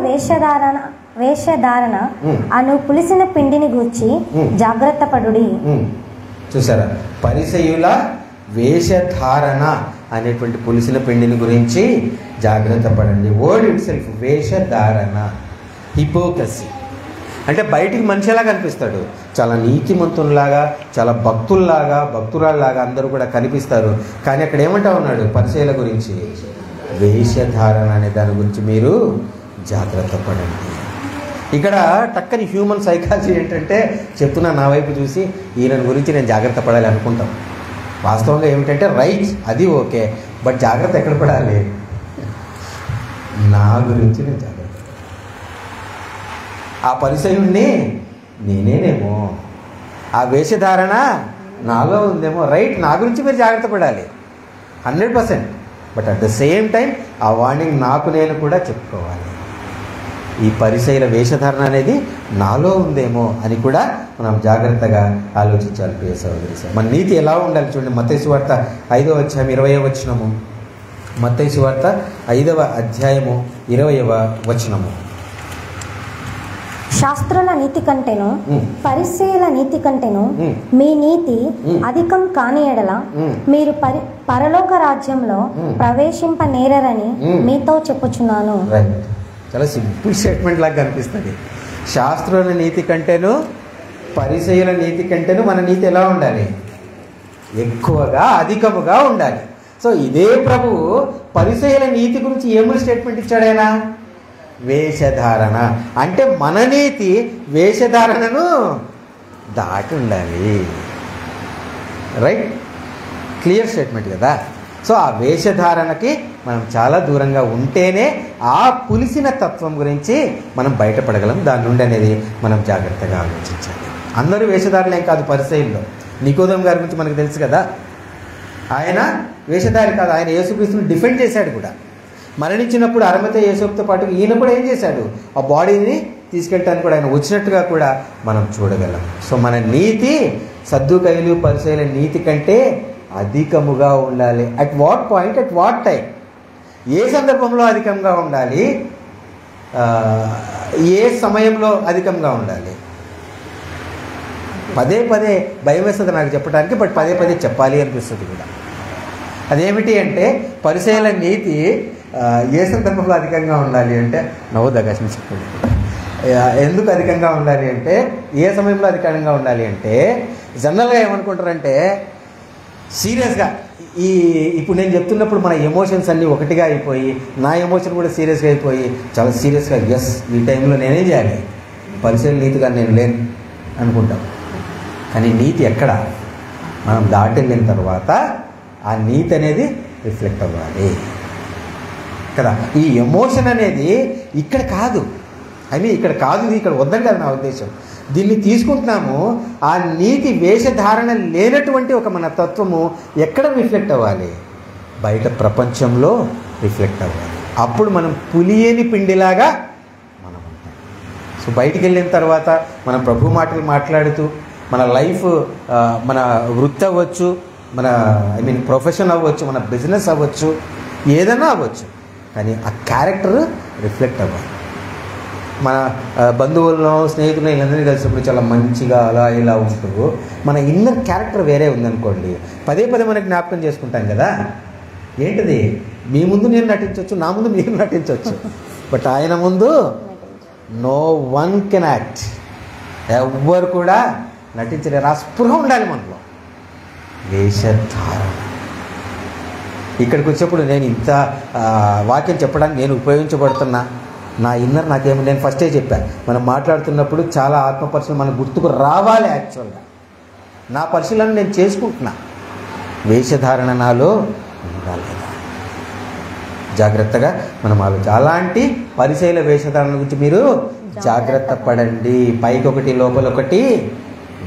వేషధారణ అను పులిసిన పిండిని గూర్చి జాగ్రత్త పడుడి. చూసారా, పరిసయ్యుల వేషధారణ అనేటువంటి పులిసిన పిండిని గురించి జాగ్రత్త పడండి. వర్డ్ ఇట్ సెల్ఫ్ వేషధారణ, హిపోక్రసీ. అంటే బయటికి మనిషిలా కనిపిస్తాడు, చాలా నీతిమంతుల్లాగా, చాలా భక్తురాల్లాగా అందరూ కూడా కనిపిస్తారు. కానీ అక్కడ ఏమంటా ఉన్నాడు పరిసయ్యుల గురించి, వేషధారణ అనే దాని గురించి మీరు జాగ్రత్త పడండి. ఇక్కడ టక్కని హ్యూమన్ సైకాలజీ ఏంటంటే చెప్తున్నా, నా వైపు చూసి ఈయన గురించి నేను జాగ్రత్త పడాలి అనుకుంటాం. వాస్తవంగా ఏమిటంటే రైట్ అది ఓకే, బట్ జాగ్రత్త ఎక్కడ పడాలి, నా గురించి నేను జాగ్రత్త. ఆ పరిసయ్యుడిని నేనేనేమో, ఆ వేషధారణ నాలో ఉందేమో, రైట్, నా గురించి మీరు జాగ్రత్త పడాలి 100%. But at the same time ఆ వార్నింగ్ నాకు నేను కూడా చెప్పుకోవాలి, ఈ పరిసయ్యుల వేషధారణ అనేది నాలో ఉందేమో అని కూడా మనం జాగ్రత్తగా ఆలోచించాలి. ప్రియ సహోదరి, మన నీతి ఎలా ఉండాలి చూడండి. మత్తయి సువార్త 5వ అధ్యాయం 20వ వచనము. మత్తయి సువార్త 5వ అధ్యాయము 20వ వచనము. శాస్త్రుల నీతి కంటేను పరిసయ్యుల నీతి కంటేను మీ నీతి అధికం కాని ఎడల మీరు పరలోక రాజ్యంలో ప్రవేశింపనేరని మీతో చెప్పుచున్నాను. చాలా సింపుల్ స్టేట్మెంట్ లాగా కనిపిస్తుంది. శాస్త్రుల నీతి కంటేను పరిసయ్యుల నీతి కంటేను మన నీతి ఎలా ఉండాలి, ఎక్కువగా అధికముగా ఉండాలి. సో ఇదే ప్రభువు పరిసయ్యుల నీతి గురించి ఏమని స్టేట్మెంట్ ఇచ్చాడైనా, వేషధారణ. అంటే మన నీతి వేషధారణను దాటి ఉండాలి. రైట్, క్లియర్ స్టేట్మెంట్ కదా. సో ఆ వేషధారణకి మనం చాలా దూరంగా ఉంటేనే ఆ పులిసిన తత్వం గురించి మనం బయటపడగలం. దాని నుండి అనేది మనం జాగ్రత్తగా ఆలోచించాలి. అందరూ వేషధారులేం కాదు పరిసయ్యుల్లో. నికోదేము గారి గురించి మనకు తెలుసు కదా, ఆయన వేషధారి కాదు, ఆయన యేసుక్రీస్తుని డిఫెండ్ చేశాడు కూడా. మరణించినప్పుడు అరమతే యేసుతో పాటు ఈయన కూడా ఏం చేశాడు, ఆ బాడీని తీసుకెళ్ళడానికి కూడా ఆయన వచ్చినట్టుగా కూడా మనం చూడగలం. సో మన నీతి సద్దూకయ్యులు పరిసయ్యుల నీతి కంటే అధికముగా ఉండాలి. At what point, at what time, ఏ సందర్భంలో అధికంగా ఉండాలి, ఏ సమయంలో అధికంగా ఉండాలి. పదే భయం వేస్తుంది నాకు చెప్పడానికి, బట్ పదే చెప్పాలి అనిపిస్తుంది కూడా. అదేమిటి అంటే పరిసయ్యుల నీతి ఏ సందర్భంలో అధికంగా ఉండాలి అంటే నవ్వుదగాసిన చెప్పండి. ఎందుకు అధికంగా ఉండాలి అంటే, ఏ సమయంలో అధికంగా ఉండాలి అంటే, జనరల్గా ఏమనుకుంటారంటే సీరియస్గా ఇప్పుడు నేను చెప్తున్నప్పుడు మన ఎమోషన్స్ అన్నీ ఒకటిగా అయిపోయి, నా ఎమోషన్ కూడా సీరియస్గా అయిపోయి చాలా సీరియస్గా ఎస్ ఈ టైంలో నేనేం చేయాలి, పరిశీలన నీతిగా నేను లేను అనుకుంటాం. కానీ నీతి ఎక్కడ, మనం దాటెళ్ళిన తర్వాత ఆ నీతి అనేది రిఫ్లెక్ట్ అవ్వాలి కదా. ఈ ఎమోషన్ అనేది ఇక్కడ కాదు, ఇక్కడ కాదు, ఇది ఇక్కడ వద్దని కాదు నా ఉద్దేశం. దీన్ని తీసుకుంటున్నాము. ఆ నీతి వేషధారణ లేనటువంటి ఒక మన తత్వము ఎక్కడ రిఫ్లెక్ట్ అవ్వాలి, బయట ప్రపంచంలో రిఫ్లెక్ట్ అవ్వాలి. అప్పుడు మనం పులియని పిండిలాగా మనం ఉంటాం. సో బయటికి వెళ్ళిన తర్వాత మనం ప్రభు మాటలు మాట్లాడుతూ మన లైఫ్, మన వృత్తి అవ్వచ్చు, మన ప్రొఫెషన్ అవ్వచ్చు, మన బిజినెస్ అవ్వచ్చు, ఏదైనా అవ్వచ్చు, కానీ ఆ క్యారెక్టర్ రిఫ్లెక్ట్ అవ్వాలి. మన బంధువులను, స్నేహితులను వీళ్ళందరినీ కలిసినప్పుడు చాలా మంచిగా అలా ఇలా ఉంటూ మన ఇన్నర్ క్యారెక్టర్ వేరే ఉందనుకోండి, పదే పదే మనకి జ్ఞాపకం చేసుకుంటాం కదా. ఏంటిది, మీ ముందు నేను నటించవచ్చు, నా ముందు మీరు నటించవచ్చు, బట్ ఆయన ముందు నో వన్ కెన్ యాక్ట్. ఎవ్వరు కూడా నటించలేరు. ఆ స్పృహ ఉండాలి మనలో. వేషధారణ. ఇక్కడికి వచ్చేప్పుడు నేను ఇంత వాక్యం చెప్పడానికి నేను ఉపయోగించబడుతున్నా, నా ఇన్నర్ నాకేమో, నేను ఫస్టే చెప్పాను, మనం మాట్లాడుతున్నప్పుడు చాలా ఆత్మపరిశీలన మన గుర్తుకు రావాలి. యాక్చువల్గా నా పరిశీలన నేను చేసుకుంటున్నా, వేషధారణ నాలో ఉండాలి. జాగ్రత్తగా మనం ఆలోచన. అలాంటి పరిశీలన వేషధారణ గురించి మీరు జాగ్రత్త పడండి, పైకి ఒకటి లోపల ఒకటి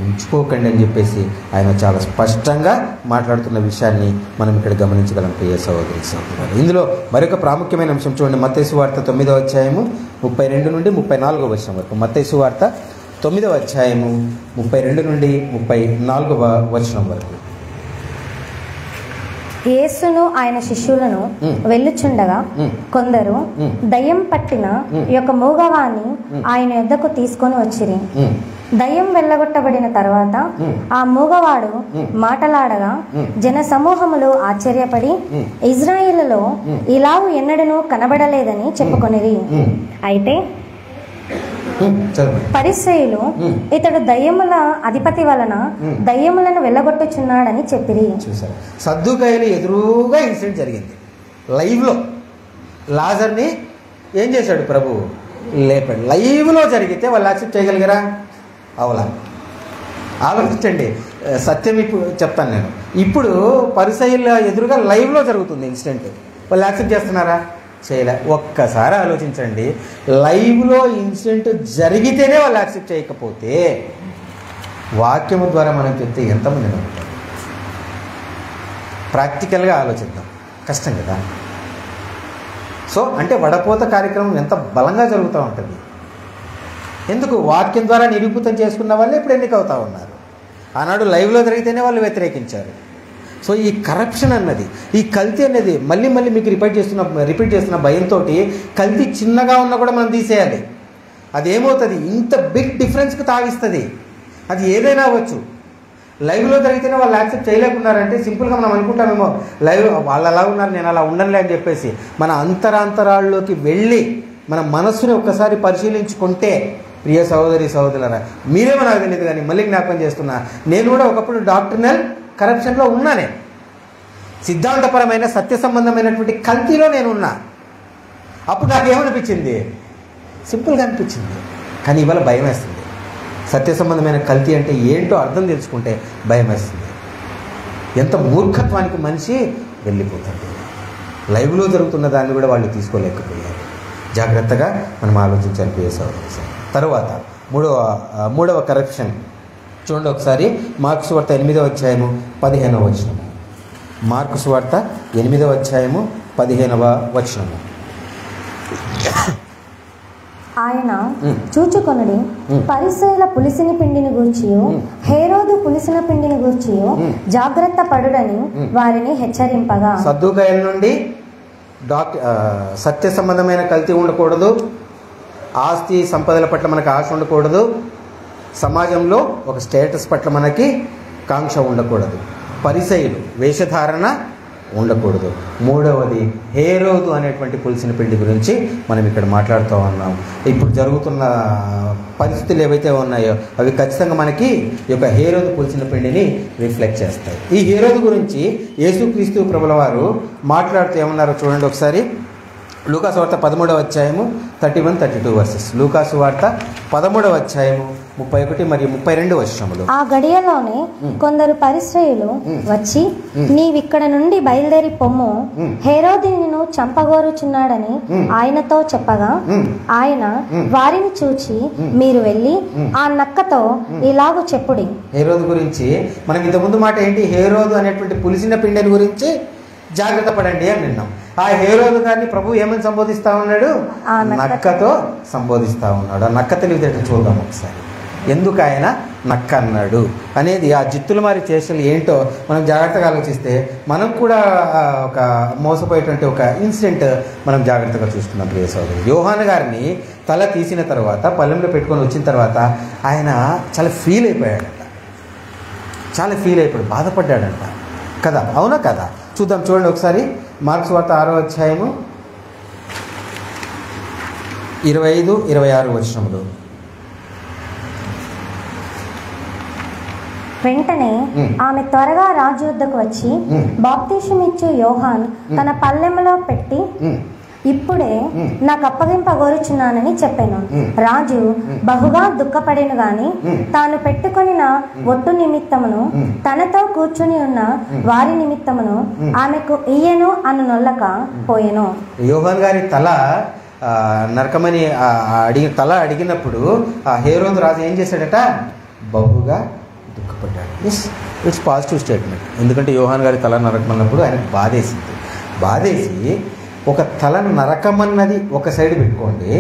ఉంచుకోకండి అని చెప్పేసి ఆయన చాలా స్పష్టంగా మాట్లాడుతున్న విషయాన్ని మనం ఇక్కడ గమనించగలం ప్రియ సహోదరి సహోదరులు. ఇందులో మరొక ప్రాముఖ్యమైన అంశం చూడండి, మత్తయి సువార్త 9వ అధ్యాయము 32 నుండి 34వ వచనం వరకు. మత్తయి సువార్త 9వ అధ్యాయము 32 నుండి 34వ వచనం వరకు. యేసును ఆయన శిష్యులను వెళ్ళుచుండగా కొందరు దయ్యం పట్టిన యొక్క మూగవాణ్ణి ఆయన యొద్దకు తీసుకొని వచ్చిరి. దయ్యం వెళ్ళగొట్టబడిన తర్వాత ఆ మూగవాడు మాటలాడగా జన సమూహములు ఆశ్చర్యపడి ఇజ్రాయేలులో ఇలాగు ఎన్నడూ కనబడలేదని చెప్పుకొనిరి. అయితే పరిసయ్యులు ఇతడు దయ్యముల అధిపతి వలన దయ్యములను వెళ్ళగొట్టుచున్నాడని చెప్పిరి. చూసారు, సద్దుకాయలు ఎదురుగా ఇన్సిడెంట్ జరిగింది. లైవ్లో లాజర్ని ఏం చేశాడు ప్రభు, లేపాడు. లైవ్లో జరిగితే వాళ్ళు యాక్సెప్ట్ చేయగలిగారా? అవలా. ఆలోచించండి, సత్యం ఇప్పుడు చెప్తాను నేను. ఇప్పుడు పరిసయ్యుల ఎదురుగా లైవ్లో జరుగుతుంది ఇన్సిడెంట్, వాళ్ళు యాక్సెప్ట్ చేస్తున్నారా? చేయలే. ఒక్కసారి ఆలోచించండి, లైవ్లో ఇన్సిడెంట్ జరిగితేనే వాళ్ళు యాక్సెప్ట్ చేయకపోతే వాక్యము ద్వారా మనం చెప్తే ఎంతమంది ఉంటారు? ప్రాక్టికల్గా ఆలోచిద్దాం, కష్టం కదా. సో అంటే వడపోత కార్యక్రమం ఎంత బలంగా జరుగుతూ ఉంటుంది. ఎందుకు? వాక్యం ద్వారా నిరూపితం చేసుకున్న వాళ్ళే ఇప్పుడు ఎన్నికవుతూ ఉన్నారు. ఆనాడు లైవ్లో జరిగితేనే వాళ్ళు వ్యతిరేకించారు. సో ఈ కరప్షన్ అన్నది, ఈ కల్తీ అనేది మళ్ళీ మళ్ళీ మీకు రిపీట్ చేస్తున్న భయంతో కల్తీ చిన్నగా ఉన్నా కూడా మనం తీసేయాలి. అది ఏమవుతుంది, ఇంత బిగ్ డిఫరెన్స్కి తాగిస్తుంది. అది ఏదైనా అవ్వచ్చు. లైవ్లో జరిగితేనే వాళ్ళు యాక్సెప్ట్ చేయలేకున్నారంటే సింపుల్గా మనం అనుకుంటామేమో, లైవ్ వాళ్ళు అలా ఉన్నారు నేను అలా ఉండనులే అని చెప్పేసి మన అంతరాంతరాల్లోకి వెళ్ళి మన మనస్సుని ఒక్కసారి పరిశీలించుకుంటే, ప్రియ సహోదరి సహోదరులారా, మీరేమో నాకు తెలియదు కానీ మళ్ళీ జ్ఞాపకం చేస్తున్నా, నేను కూడా ఒకప్పుడు డాక్టర్నల్ కరప్షన్లో ఉన్నానే, సిద్ధాంతపరమైన సత్య సంబంధమైనటువంటి కల్తీలో నేను ఉన్నా. అప్పుడు నాకేమనిపించింది, సింపుల్గా అనిపించింది. కానీ ఇవాళ భయం వేస్తుంది. సత్య సంబంధమైన కల్తీ అంటే ఏంటో అర్థం తెలుసుకుంటే భయం వేస్తుంది. ఎంత మూర్ఖత్వానికి మనిషి వెళ్ళిపోతుంది. లైవ్లో జరుగుతున్న దాన్ని కూడా వాళ్ళు తీసుకోలేకపోయారు. జాగ్రత్తగా మనం ఆలోచించాలి ప్రియ సహోదరులారా. తర్వాత మూడవ కరప్షన్ చూడండి ఒకసారి, మార్కు సువార్త 8వ అధ్యాయము 15వ వచనము. మార్కు సువార్త 8వ అధ్యాయము 15వ వచనము. ఆయన చూచుకొనుడి, పరిసయ్యుల పులిసిన పిండిని గూర్చియు హేరోదు పులిసిన పిండిని గూర్చియు జాగ్రత్త పడుడని వారిని హెచ్చరింపగా. సద్దుకాయల నుండి సత్య సంబంధమైన కల్తీ ఉండకూడదు, ఆస్తి సంపదల పట్ల మనకు ఆశ ఉండకూడదు, సమాజంలో ఒక స్టేటస్ పట్ల మనకి కాంక్ష ఉండకూడదు. పరిసయ్యులు వేషధారణ ఉండకూడదు. మూడవది హేరోదు అనేటువంటి పులిసిన పిండి గురించి మనం ఇక్కడ మాట్లాడుతూ ఉన్నాం. ఇప్పుడు జరుగుతున్న పరిస్థితులు ఏవైతే ఉన్నాయో అవి ఖచ్చితంగా మనకి ఈ యొక్క హేరోదు పులిసిన పిండిని రిఫ్లెక్ట్ చేస్తాయి. ఈ హేరోదు గురించి యేసుక్రీస్తు ప్రభుల వారు మాట్లాడుతూ ఏమన్నారో చూడండి ఒకసారి. లూకాసు వార్త 13వ అధ్యాయము 31-32 వర్సెస్. లూకాసు వార్త 13వ అధ్యాయము 31 మరియు 32 వచనములు. ఆ గడియలోనే కొందరు పరిసయ్యులు వచ్చి, నీవిక్కడ నుండి బయలుదేరి పొమ్ము, హేరోదు నిన్ను చంపగోరుచున్నాడని ఆయనతో చెప్పగా, ఆయన వారిని చూచి, మీరు వెళ్ళి ఆ నక్కతో ఇలాగు చెప్పుడి. హేరోదు గురించి మనం ఇంతకుముందు మాట ఏంటి? హేరోదు అనేటువంటి పులిసిన పిండిని గురించి జాగ్రత్త పడండి అని విన్నాం. ఆ హేరోదు గారిని ప్రభు ఏమని సంబోధిస్తా ఉన్నాడు? నక్కతో సంబోధిస్తా ఉన్నాడు. ఆ నక్క తెలివితేటలు చూద్దాం ఒకసారి. ఎందుకు ఆయన నక్క అన్నాడు అనేది, ఆ జిత్తుల మారి చేష్టలు ఏంటో మనం జాగ్రత్తగా ఆలోచిస్తే మనం కూడా ఒక మోసపోయేటువంటి ఒక ఇన్సిడెంట్ మనం జాగ్రత్తగా చూస్తున్నాం. ప్రియ సోదరుడు, యోహాను గారిని తల తీసిన తర్వాత పళ్ళెంలో పెట్టుకొని వచ్చిన తర్వాత ఆయన చాలా ఫీల్ అయిపోయాడంట. బాధపడ్డాడంట కదా, అవునా కదా? చూద్దాం, చూడండి ఒకసారి. మార్క్స్ వార్త 6వ అధ్యాయము 25-26 వచనములు. వెంటనే ఆమె త్వరగా రాజు వద్దకు వచ్చి, బాప్తిసమిచ్చు యోహాన్ తన పళ్ళెములో పెట్టి, ఇప్పుడే నాకు అప్పగింపగోరుచున్నానని చెప్పాను. రాజు బహుగా దుఃఖపడెను గాని తాను పెట్టుకొనిన ఒట్టు నిమిత్తమును తనతో కూర్చుని ఉన్న వారి నిమిత్తమును ఆమెకు ఇయ్యను అను నొల్లక పోయెను. యోహాన్ గారి తల నరకమని అడిగినప్పుడు ఆ హేరోదు రాజు ఏం చేశాడట? బహుగా దుఃఖపడ్డాడు. It's positive statement. ఎందుకంటే యోహాన్ గారి తల నరకమన్నప్పుడు ఆయనకు బాధేసి ఒక తల నరకమన్నది ఒక సైడ్ పెట్టుకోండి,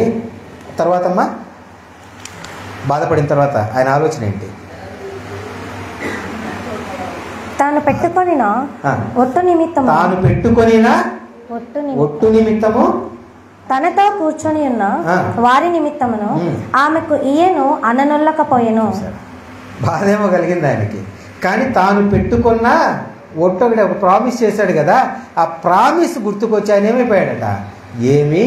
తర్వాత అమ్మా బాధపడిన తర్వాత ఆయన ఆలోచన ఏంటి? తాను పెట్టుకొనిన ఒట్టు నిమిత్తము తనతో కూర్చొని ఉన్న వారి నిమిత్తమును ఆమెకు ఇయ్యను అననొల్లకపోయెను. బాధేమో కలిగింది ఆయనకి, కానీ తాను పెట్టుకున్న ఒట్టు ఒకటి ఒక ప్రామిస్ చేశాడు కదా, ఆ ప్రామిస్ గుర్తుకొచ్చి ఆయన ఏమైపోయాడట? ఏమీ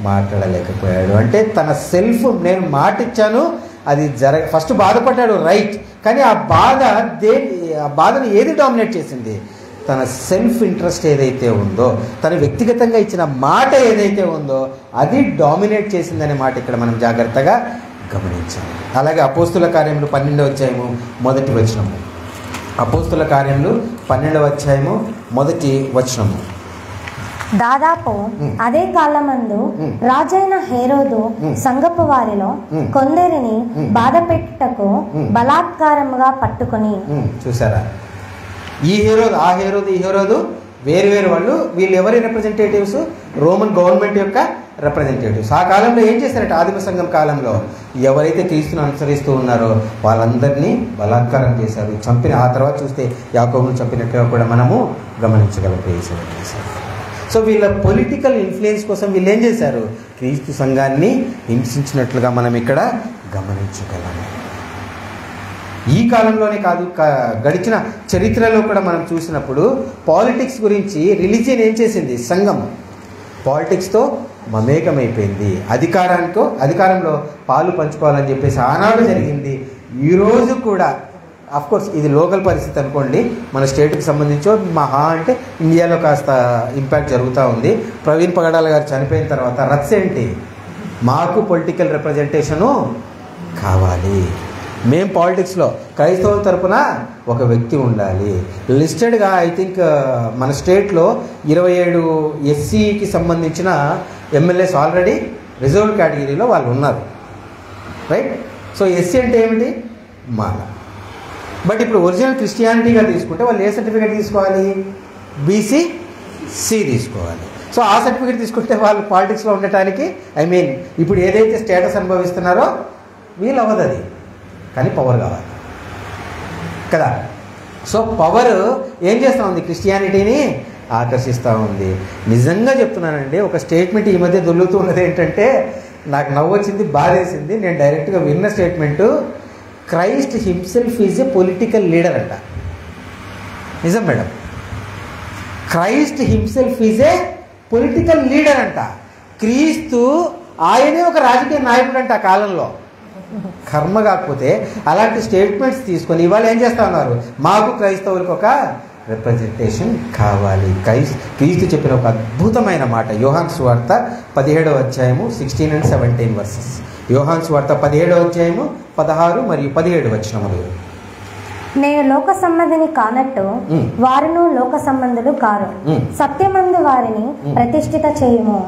మాట్లాడలేకపోయాడు. అంటే తన సెల్ఫ్, నేను మాట ఇచ్చాను అది ఫస్ట్ బాధపడ్డాడు, రైట్. కానీ ఆ బాధను ఏది డామినేట్ చేసింది? తన సెల్ఫ్ ఇంట్రెస్ట్ ఏదైతే ఉందో, తన వ్యక్తిగతంగా ఇచ్చిన మాట ఏదైతే ఉందో అది డామినేట్ చేసిందనే మాట ఇక్కడ మనం జాగ్రత్తగా గమనించాలి. అలాగే అపోస్తుల కార్యములు 12వ అధ్యాయము 1వ వచనము. అపోస్తుల కార్యములు 12వ అధ్యాయము 1వ వచనము. దాదాపు అదే కాలమందు రాజైన హేరోదు సంగపు వారిలో కొందరిని బాధ పెట్టుటకు బలాత్కారముగా పట్టుకొని. చూసారా? ఈ హేరోదు, ఆ హేరోదు, ఈ హేరోదు వేరు వాళ్ళు. వీళ్ళు ఎవరి రిప్రజెంటేటివ్స్? రోమన్ గవర్నమెంట్ యొక్క రిప్రజెంటేటివ్స్. ఆ కాలంలో ఏం చేశారంటే, ఆదిమ సంఘం కాలంలో ఎవరైతే క్రీస్తును అనుసరిస్తూ ఉన్నారో వాళ్ళందరినీ బలాత్కారం చేశారు, చంపిన. ఆ తర్వాత చూస్తే యాకోబును చంపినట్టుగా కూడా మనము గమనించగలం. సో వీళ్ళ పొలిటికల్ ఇన్ఫ్లుయెన్స్ కోసం వీళ్ళు ఏం చేశారు? క్రీస్తు సంఘాన్ని హింసించినట్లుగా మనం ఇక్కడ గమనించగలము. ఈ కాలంలోనే కాదు, గడిచిన చరిత్రలో కూడా మనం చూసినప్పుడు పాలిటిక్స్ గురించి రిలీజియన్ ఏం చేసింది? సంఘం పాలిటిక్స్తో మమేకమైపోయింది. అధికారంలో పాలు పంచుకోవాలని చెప్పేసి ఆనాడు జరిగింది. ఈరోజు కూడా కోర్స్ ఇది లోకల్ పరిస్థితి అనుకోండి, మన స్టేట్కి సంబంధించి మహా అంటే ఇండియాలో కాస్త ఇంపాక్ట్ జరుగుతూ ఉంది. ప్రవీణ్ పగడాల గారు చనిపోయిన తర్వాత రచ్చ ఏంటి? మాకు పొలిటికల్ రిప్రజెంటేషను కావాలి, మేం పాలిటిక్స్లో క్రైస్తవుల తరపున ఒక వ్యక్తి ఉండాలి. లిస్టెడ్గా ఐ థింక్ మన స్టేట్లో 27 ఎస్సీకి సంబంధించిన ఎమ్మెల్యేస్ ఆల్రెడీ రిజర్వ్డ్ కేటగిరీలో వాళ్ళు ఉన్నారు, రైట్? సో ఎస్సీ అంటే ఏమిటి? మాల. బట్ ఇప్పుడు ఒరిజినల్ క్రిస్టియానిటీగా తీసుకుంటే వాళ్ళు ఏ సర్టిఫికేట్ తీసుకోవాలి? BC/C తీసుకోవాలి. సో ఆ సర్టిఫికేట్ తీసుకుంటే వాళ్ళు పాలిటిక్స్లో ఉండటానికి ఇప్పుడు ఏదైతే స్టేటస్ అనుభవిస్తున్నారో వీళ్ళు అవ్వదు, అది కానీ పవర్ కావాలి కదా. సో పవర్ ఏం చేస్తూ ఉంది? క్రిస్టియానిటీని ఆకర్షిస్తూ ఉంది. నిజంగా చెప్తున్నానండి, ఒక స్టేట్మెంట్ ఈ మధ్య దొల్లుతూ ఉన్నది ఏంటంటే, నాకు నవ్వు వచ్చింది, బాధేసింది. నేను డైరెక్ట్గా విన్న statement, Christ himself is a political leader అంట. నిజం madam, Christ himself is a political leader అంట. క్రీస్తు ఆయనే ఒక రాజకీయ నాయకుడు అంట ఆ కాలంలో. కర్మ కాకపోతే అలాంటి స్టేట్మెంట్స్ తీసుకొని ఇవాళ ఏం చేస్తా ఉన్నారు, మాకు క్రైస్తవులకు ఒక రిప్రజెంటేషన్ కావాలి. క్రీస్తు చెప్పిన ఒక అద్భుతమైన మాట యోహాను సువార్త 17వ అధ్యాయము 16 and 17 వర్సెస్. యోహాను సువార్త 17వ అధ్యాయము 16 మరియు 17 వచనములు. నేను లోక సంబంధిని కానట్టు వారును లోక సంబంధులు కారు. సత్యమందు వారిని ప్రతిష్ఠిత చేయుము.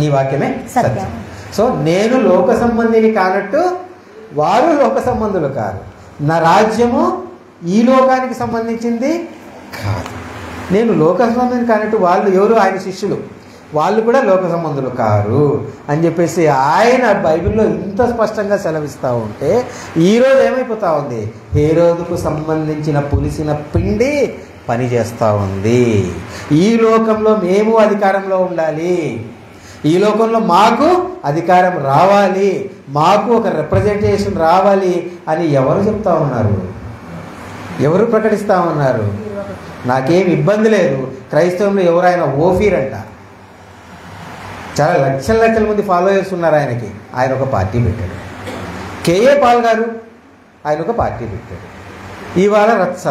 నీ వాక్యమే సత్యం. సో నేను లోక సంబంధిని కానట్టు వారు లోక సంబంధులు కారు. నా రాజ్యము ఈ లోకానికి సంబంధించింది కాదు. నేను లోక సంబంధిని కానట్టు వాళ్ళు ఎవరు, ఆయన శిష్యులు, వాళ్ళు కూడా లోక సంబంధులు కారు అని చెప్పేసి ఆయన బైబిల్లో ఇంత స్పష్టంగా సెలవిస్తూ ఉంటే ఈరోజు ఏమైపోతా ఉంది, హేరోదుకు సంబంధించిన పులిసిన పిండి పనిచేస్తూ ఉంది. ఈ లోకంలో మేము అధికారంలో ఉండాలి, ఈ లోకంలో మాకు అధికారం రావాలి, మాకు ఒక రిప్రజెంటేషన్ రావాలి అని ఎవరు చెప్తా ఉన్నారు, ఎవరు ప్రకటిస్తూ ఉన్నారు? నాకేం ఇబ్బంది లేదు. క్రైస్తవంలో ఎవరైనా ఓఫీర్ అంట, చాలా లక్షల మంది ఫాలోయర్స్ ఉన్నారు ఆయనకి. ఆయన ఒక పార్టీ పెట్టాడు. కేఏ పాల్ గారు ఆయన ఒక పార్టీ పెట్టాడు. ఇవాళ రచ్చ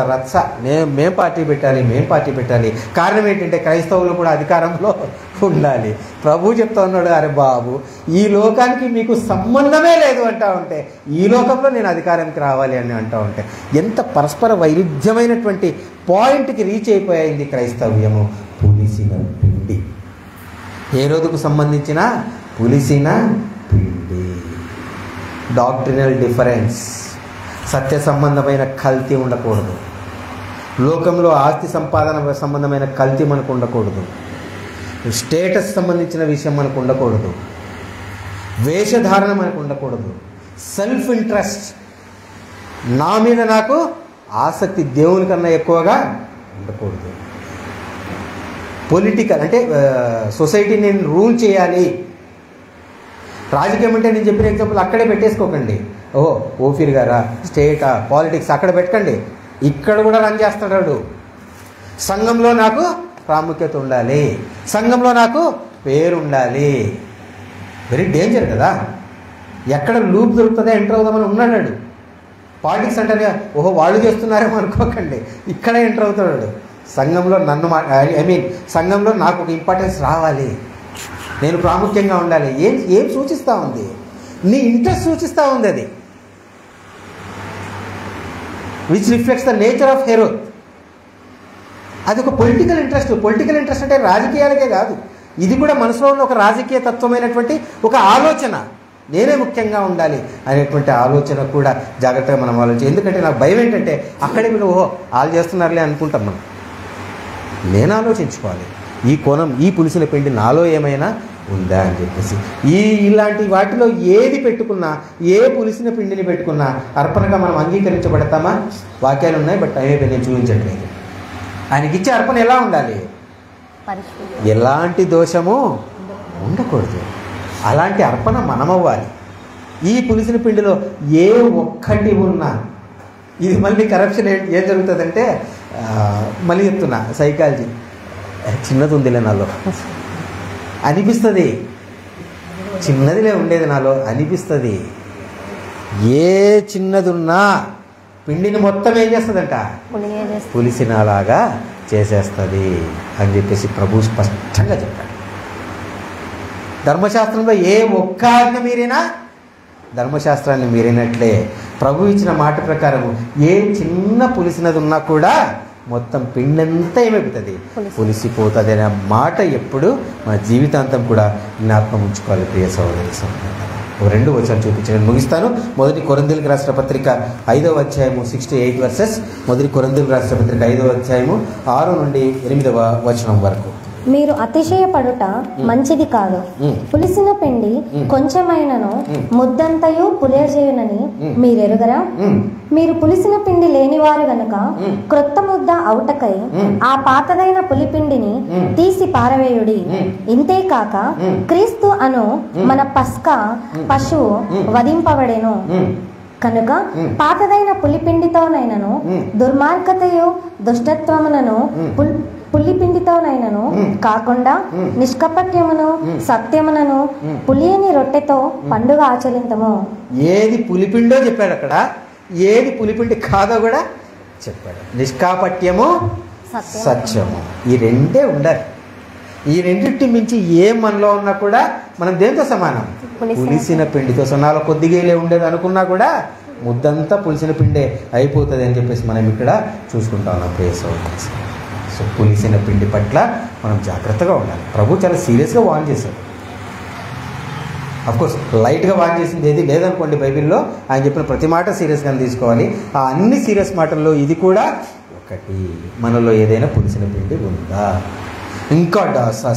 మేం పార్టీ పెట్టాలి. కారణం ఏంటంటే క్రైస్తవులు కూడా అధికారంలో ఉండాలి. ప్రభు చెప్తా ఉన్నాడు, అరే బాబు ఈ లోకానికి మీకు సంబంధమే లేదు అంటా ఉంటే ఈ లోకంలో నేను అధికారానికి రావాలి అని అంటా ఉంటే ఎంత పరస్పర వైరుధ్యమైనటువంటి పాయింట్కి రీచ్ అయిపోయింది క్రైస్తవ్యము. పులిసిన పిండి, హేరోదుకు సంబంధించిన పులిసిన పిండి, డాక్ట్రినల్ డిఫరెన్స్, సత్య సంబంధమైన కల్తీ ఉండకూడదు. లోకంలో ఆస్తి సంపాదన సంబంధమైన కల్తీ మనకు ఉండకూడదు. స్టేటస్ సంబంధించిన విషయం మనకు ఉండకూడదు. వేషధారణ మనకు ఉండకూడదు. సెల్ఫ్ ఇంట్రెస్ట్, నా మీద నాకు ఆసక్తి దేవుని కన్నా ఎక్కువగా ఉండకూడదు. పొలిటికల్ అంటే సొసైటీని నేను రూల్ చేయాలి. రాజకీయం అంటే నేను చెప్పిన ఎగ్జాంపుల్ అక్కడే పెట్టేసుకోకండి. ఓఫీర్ గారా, స్టేటా, పాలిటిక్స్ అక్కడ పెట్టకండి. ఇక్కడ కూడా రన్ చేస్తున్నాడు. సంఘంలో నాకు ప్రాముఖ్యత ఉండాలి, సంఘంలో నాకు పేరు ఉండాలి. వెరీ డేంజర్ కదా. ఎక్కడ లూప్ దొరుకుతుందో ఎంటర్ అవుదామని ఉన్నాడు. పాలిటిక్స్ అంటే వాళ్ళు చేస్తున్నారేమో అనుకోకండి, ఇక్కడే ఎంటర్ అవుతున్నాడు. సంఘంలో సంఘంలో నాకు ఒక ఇంపార్టెన్స్ రావాలి, నేను ప్రాముఖ్యంగా ఉండాలి. ఏం సూచిస్తూ ఉంది? నీ ఇంట్రెస్ట్ సూచిస్తూ ఉంది అది, which reflects the nature of Herod. అది ఒక పొలిటికల్ ఇంట్రెస్ట్. పొలిటికల్ ఇంట్రెస్ట్ అంటే రాజకీయాలకే కాదు, ఇది కూడా మనసులో ఉన్న ఒక రాజకీయ తత్వమైనటువంటి ఒక ఆలోచన. నేనే ముఖ్యంగా ఉండాలి అనేటువంటి ఆలోచన కూడా జాగ్రత్తగా మనం ఆలోచించాలి. ఎందుకంటే నాకు భయం ఏంటంటే అక్కడే మీరు వాళ్ళు చేస్తున్నారులే అనుకుంటాం. నేను ఆలోచించుకోవాలి, ఈ కోణం, ఈ పులిసిన పిండి నాలో ఏమైనా ఉందా అని చెప్పేసి. ఇలాంటి వాటిలో ఏది పెట్టుకున్నా, ఏ పులిసిన పిండిని పెట్టుకున్నా అర్పణగా మనం అంగీకరించబడతామా? వాక్యాలు ఉన్నాయి, బట్ అవి నేను చూపించట్లేదు. ఆయనకి ఇచ్చే అర్పణ ఎలా ఉండాలి? ఎలాంటి దోషము ఉండకూడదు. అలాంటి అర్పణ మనమవ్వాలి. ఈ పులిసిన పిండిలో ఏ ఒక్కటి ఉన్నా, ఇది మళ్ళీ కరప్షన్ ఏం జరుగుతుందంటే, మళ్ళీ చెప్తున్నా, సైకాలజీ చిన్నది ఉందిలే నాలో అనిపిస్తుంది, చిన్నదిలే ఉండేది నాలో అనిపిస్తుంది. ఏ చిన్నది ఉన్నా పిండిని మొత్తం ఏం చేస్తుందంట? పులిసినలాగా చేసేస్తుంది అని చెప్పేసి ప్రభు స్పష్టంగా చెప్పాడు. ధర్మశాస్త్రంలో ఏ ఒక్క ఆజ్ఞ మీరైనా ధర్మశాస్త్రాన్ని మీరినట్లే ప్రభు ఇచ్చిన మాట ప్రకారము ఏ చిన్న పులిసినది ఉన్నా కూడా మొత్తం పిండంతా ఏమైపోతుంది? పులిసిపోతుంది అనే మాట ఎప్పుడు మన జీవితాంతం కూడా జ్ఞాపకం ఉంచుకోవాలి. ప్రియ సహోదరి సహోదరులారా, 2 వచనాలు చూపించడం ముగిస్తాను. 1 కొరింథీయులకు రాసిన పత్రిక 5వ అధ్యాయము 68 వర్సెస్. 1 కొరింథీయులకు రాసిన పత్రిక 5వ అధ్యాయము 6 నుండి 8వ వచనం వరకు. మీరు అతిశయపడుట మంచిది కాదు. పులిసిన పిండి కొంచెమైనను ముద్దంతయు పులియజేయునని మీరెరుగరా? మీరు పులిసిన పిండి లేనివారు గనుక క్రొత్త ముద్ద అవుటకై ఆ పాతదైన పులిపిండిని తీసి పారవేయుడి. ఇంతేకాక క్రీస్తు అను మన పస్కా పశువు వధింపబడెను. కనుక పాతదైన పులిపిండితోనైనను దుర్మార్గతయు దుష్టత్వమునను పులిపిండితోనైనను కాకుండా నిష్కపట్యమును సత్యమునను పులియని రొట్టెతో పండుగ ఆచరించము. ఏది పులిపిండో చెప్పాడు అక్కడ, ఏది పులిపిండి కాదో కూడా చెప్పాడు. నిష్కాపట్యము సత్యము, ఈ రెండే ఉండాలి. ఈ రెండింటి మించి ఏ మనలో ఉన్నా కూడా మనం దేంతో సమానం? పులిసిన పిండితో. సొన్నాలో కొద్దిగా ఉండేది అనుకున్నా కూడా ముద్దంతా పులిసిన పిండే అయిపోతుంది అని చెప్పేసి మనం ఇక్కడ చూసుకుంటా ఉన్నాం. ప్రియ సోదరులు, సో పులిసిన పిండి పట్ల మనం జాగ్రత్తగా ఉండాలి. ప్రభు చాలా సీరియస్గా వార్న్ చేశాడు. అఫ్కోర్స్ లైట్గా వార్న్ చేసింది ఏది లేదనుకోండి బైబిల్లో. ఆయన చెప్పిన ప్రతి మాట సీరియస్గానే తీసుకోవాలి. ఆ అన్ని సీరియస్ మాటల్లో ఇది కూడా ఒకటి. మనలో ఏదైనా పులిసిన పిండి ఉందా? ఇంకా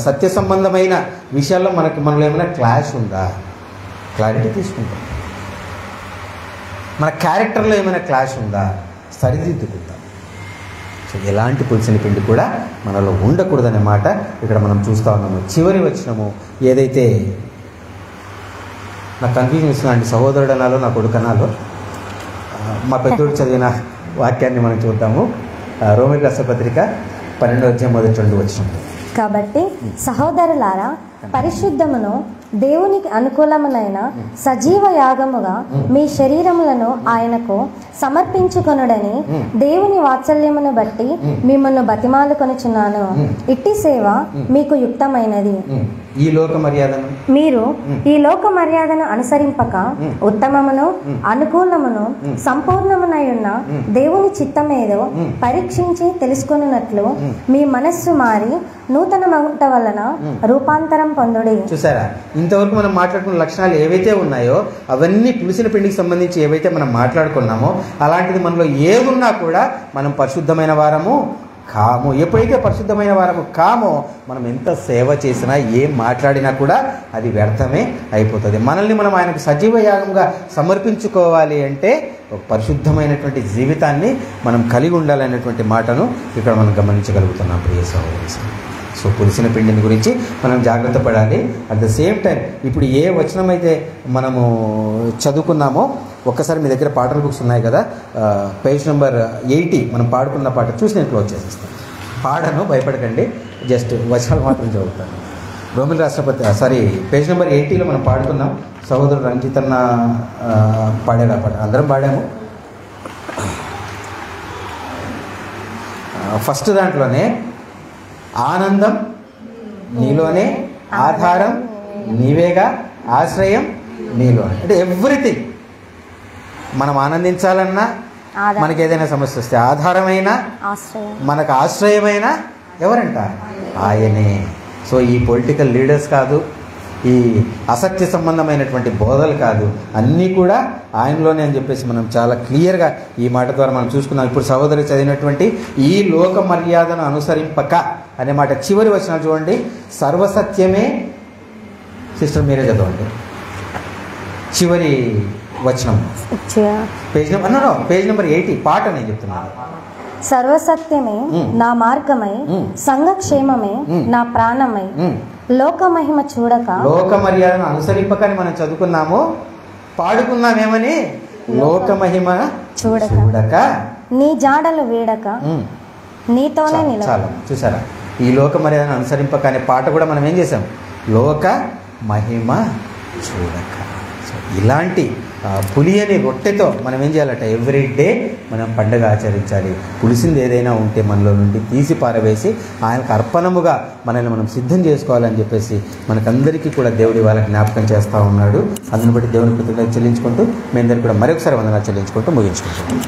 సత్య సంబంధమైన విషయాల్లో మనలో ఏమైనా క్లాష్ ఉందా? క్లారిటీ తీసుకుంటాం. మన క్యారెక్టర్లో ఏమైనా క్లాష్ ఉందా? సరిదిద్దుకుంటాం. సో ఎలాంటి పులిసిన పిండి కూడా మనలో ఉండకూడదనే మాట ఇక్కడ మనం చూస్తూ ఉన్నాము. చివరి వచనము ఏదైతే నాకు కన్ఫ్యూజన్ ఇస్తుందండి, సహోదరుడు అనాలో నా కొడుకు అనాలో. మా పెద్దోడు చదివిన వాక్యాన్ని మనం చూద్దాము. రోమీయులకు రాసిన పత్రిక 12:1-2 కాబట్టి సహోదరులారా, పరిశుద్ధమును దేవునికి అనుకూలమునైన సజీవ యాగముగా మీ శరీరములను ఆయనకు సమర్పించుకొనుడని దేవుని వాత్సల్యమును బట్టి మిమ్మల్ని బతిమాలుకొనుచున్నాను. ఇట్టి సేవ మీకు యుక్తమైనది. ఈ లోక మర్యాదను మీరు ఈ లోక మర్యాదను అనుసరింపక ఉత్తమమును అనుకూలమును సంపూర్ణమునై ఉన్న దేవుని చిత్తమేదో పరీక్షించి తెలుసుకొనున్నట్లు మీ మనస్సు మారి నూతన మగుట వలన రూపాంతరం పొందుడి. చూసారా, ఇంతవరకు మనం మాట్లాడుకున్న లక్షణాలు ఏవైతే ఉన్నాయో అవన్నీ పులిసిన పిండికి సంబంధించి ఏవైతే మనం మాట్లాడుకున్నామో అలాంటిది మనలో ఏదున్నా కూడా మనం పరిశుద్ధమైన వారము కాము. ఎప్పుడైతే పరిశుద్ధమైన వారము కామో మనం ఎంత సేవ చేసినా ఏం మాట్లాడినా కూడా అది వ్యర్థమే అయిపోతుంది. మనల్ని మనం ఆయనకు సజీవ యాగంగా సమర్పించుకోవాలి అంటే ఒక పరిశుద్ధమైనటువంటి జీవితాన్ని మనం కలిగి ఉండాలనేటువంటి మాటను ఇక్కడ మనం గమనించగలుగుతున్నాం. ప్రియ సహోదరులు, సో పులిసిన పిండిని గురించి మనం జాగ్రత్త పడాలి. అట్ ద సేమ్ టైం ఇప్పుడు ఏ వచనం అయితే మనము చదువుకున్నామో ఒక్కసారి మీ దగ్గర పాటల బుక్స్ ఉన్నాయి కదా, పేజ్ నెంబర్ 80 మనం పాడుకున్న పాట చూసి నేను క్లోజ్ చేసేస్తాను. పాడను, భయపడకండి, జస్ట్ వచనాలు మాత్రం చదువుతాను. రోమిల్ రాష్ట్రపతి పేజ్ నెంబర్ 80లో మనం పాడుకున్నాం. సహోదరుడు రంజితన్న పాడారు ఆ పాట, అందరం పాడాము. ఫస్ట్ దాంట్లోనే ఆనందం నీలోనే, ఆధారం నీవేగా, ఆశ్రయం నీలోనే. అంటే ఎవ్రీథింగ్ మనం ఆనందించాలన్నా, మనకి ఏదైనా సమస్య వస్తే ఆధారమైనా, మనకు ఆశ్రయమైనా ఎవరంట? ఆయనే. సో ఈ పొలిటికల్ లీడర్స్ కాదు, ఈ అసత్య సంబంధమైనటువంటి బోధలు కాదు, అన్నీ కూడా ఆయనలోనే అని చెప్పేసి మనం చాలా క్లియర్గా ఈ మాట ద్వారా మనం చూసుకున్నాం. ఇప్పుడు సహోదరి చదివినటువంటి ఈ లోక మర్యాదను అనుసరింపక అనే మాట చివరి వచనాలు చూడండి. సర్వసత్యమే, సిస్టర్ మీరే చదవండి చివరి వచనం, పేజ్ నెంబర్ 80 పాట నేను చెప్తున్నాను. సర్వసత్యమే నా మార్గమై, సంఘక్షేమమే నా ప్రాణమై, లోక మహిమ చూడక. లోక మర్యాదను అనుసరింపకని మనం చదువుకున్నాము, పాడుకున్నామేమని? లోక మహిమ చూడక నీ జాడలు వీడక నీతోనే నిలవాలి. చూసారా, ఈ లోక మర్యాదను అనుసరింపక అనే పాట కూడా మనం ఏం చేసాం? లోక మహిమ చూడక. సో ఇలాంటి పులియని రొట్టెతో మనం ఏం చేయాలట? ఎవ్రీ డే మనం పండుగ ఆచరించాలి. పులిసింది ఏదైనా ఉంటే మనలో నుండి తీసి పారవేసి ఆయనకు అర్పణముగా మనల్ని మనం సిద్ధం చేసుకోవాలని చెప్పేసి మనకందరికీ కూడా దేవుడి వాళ్ళకి జ్ఞాపకం చేస్తూ ఉన్నాడు. అందుని బట్టి దేవుని కృతజ్ఞతలు చెల్లించుకుంటూ మీ అందరికీ కూడా మరొకసారి వందనాలు చెల్లించుకుంటూ ముగించుకుంటున్నాం.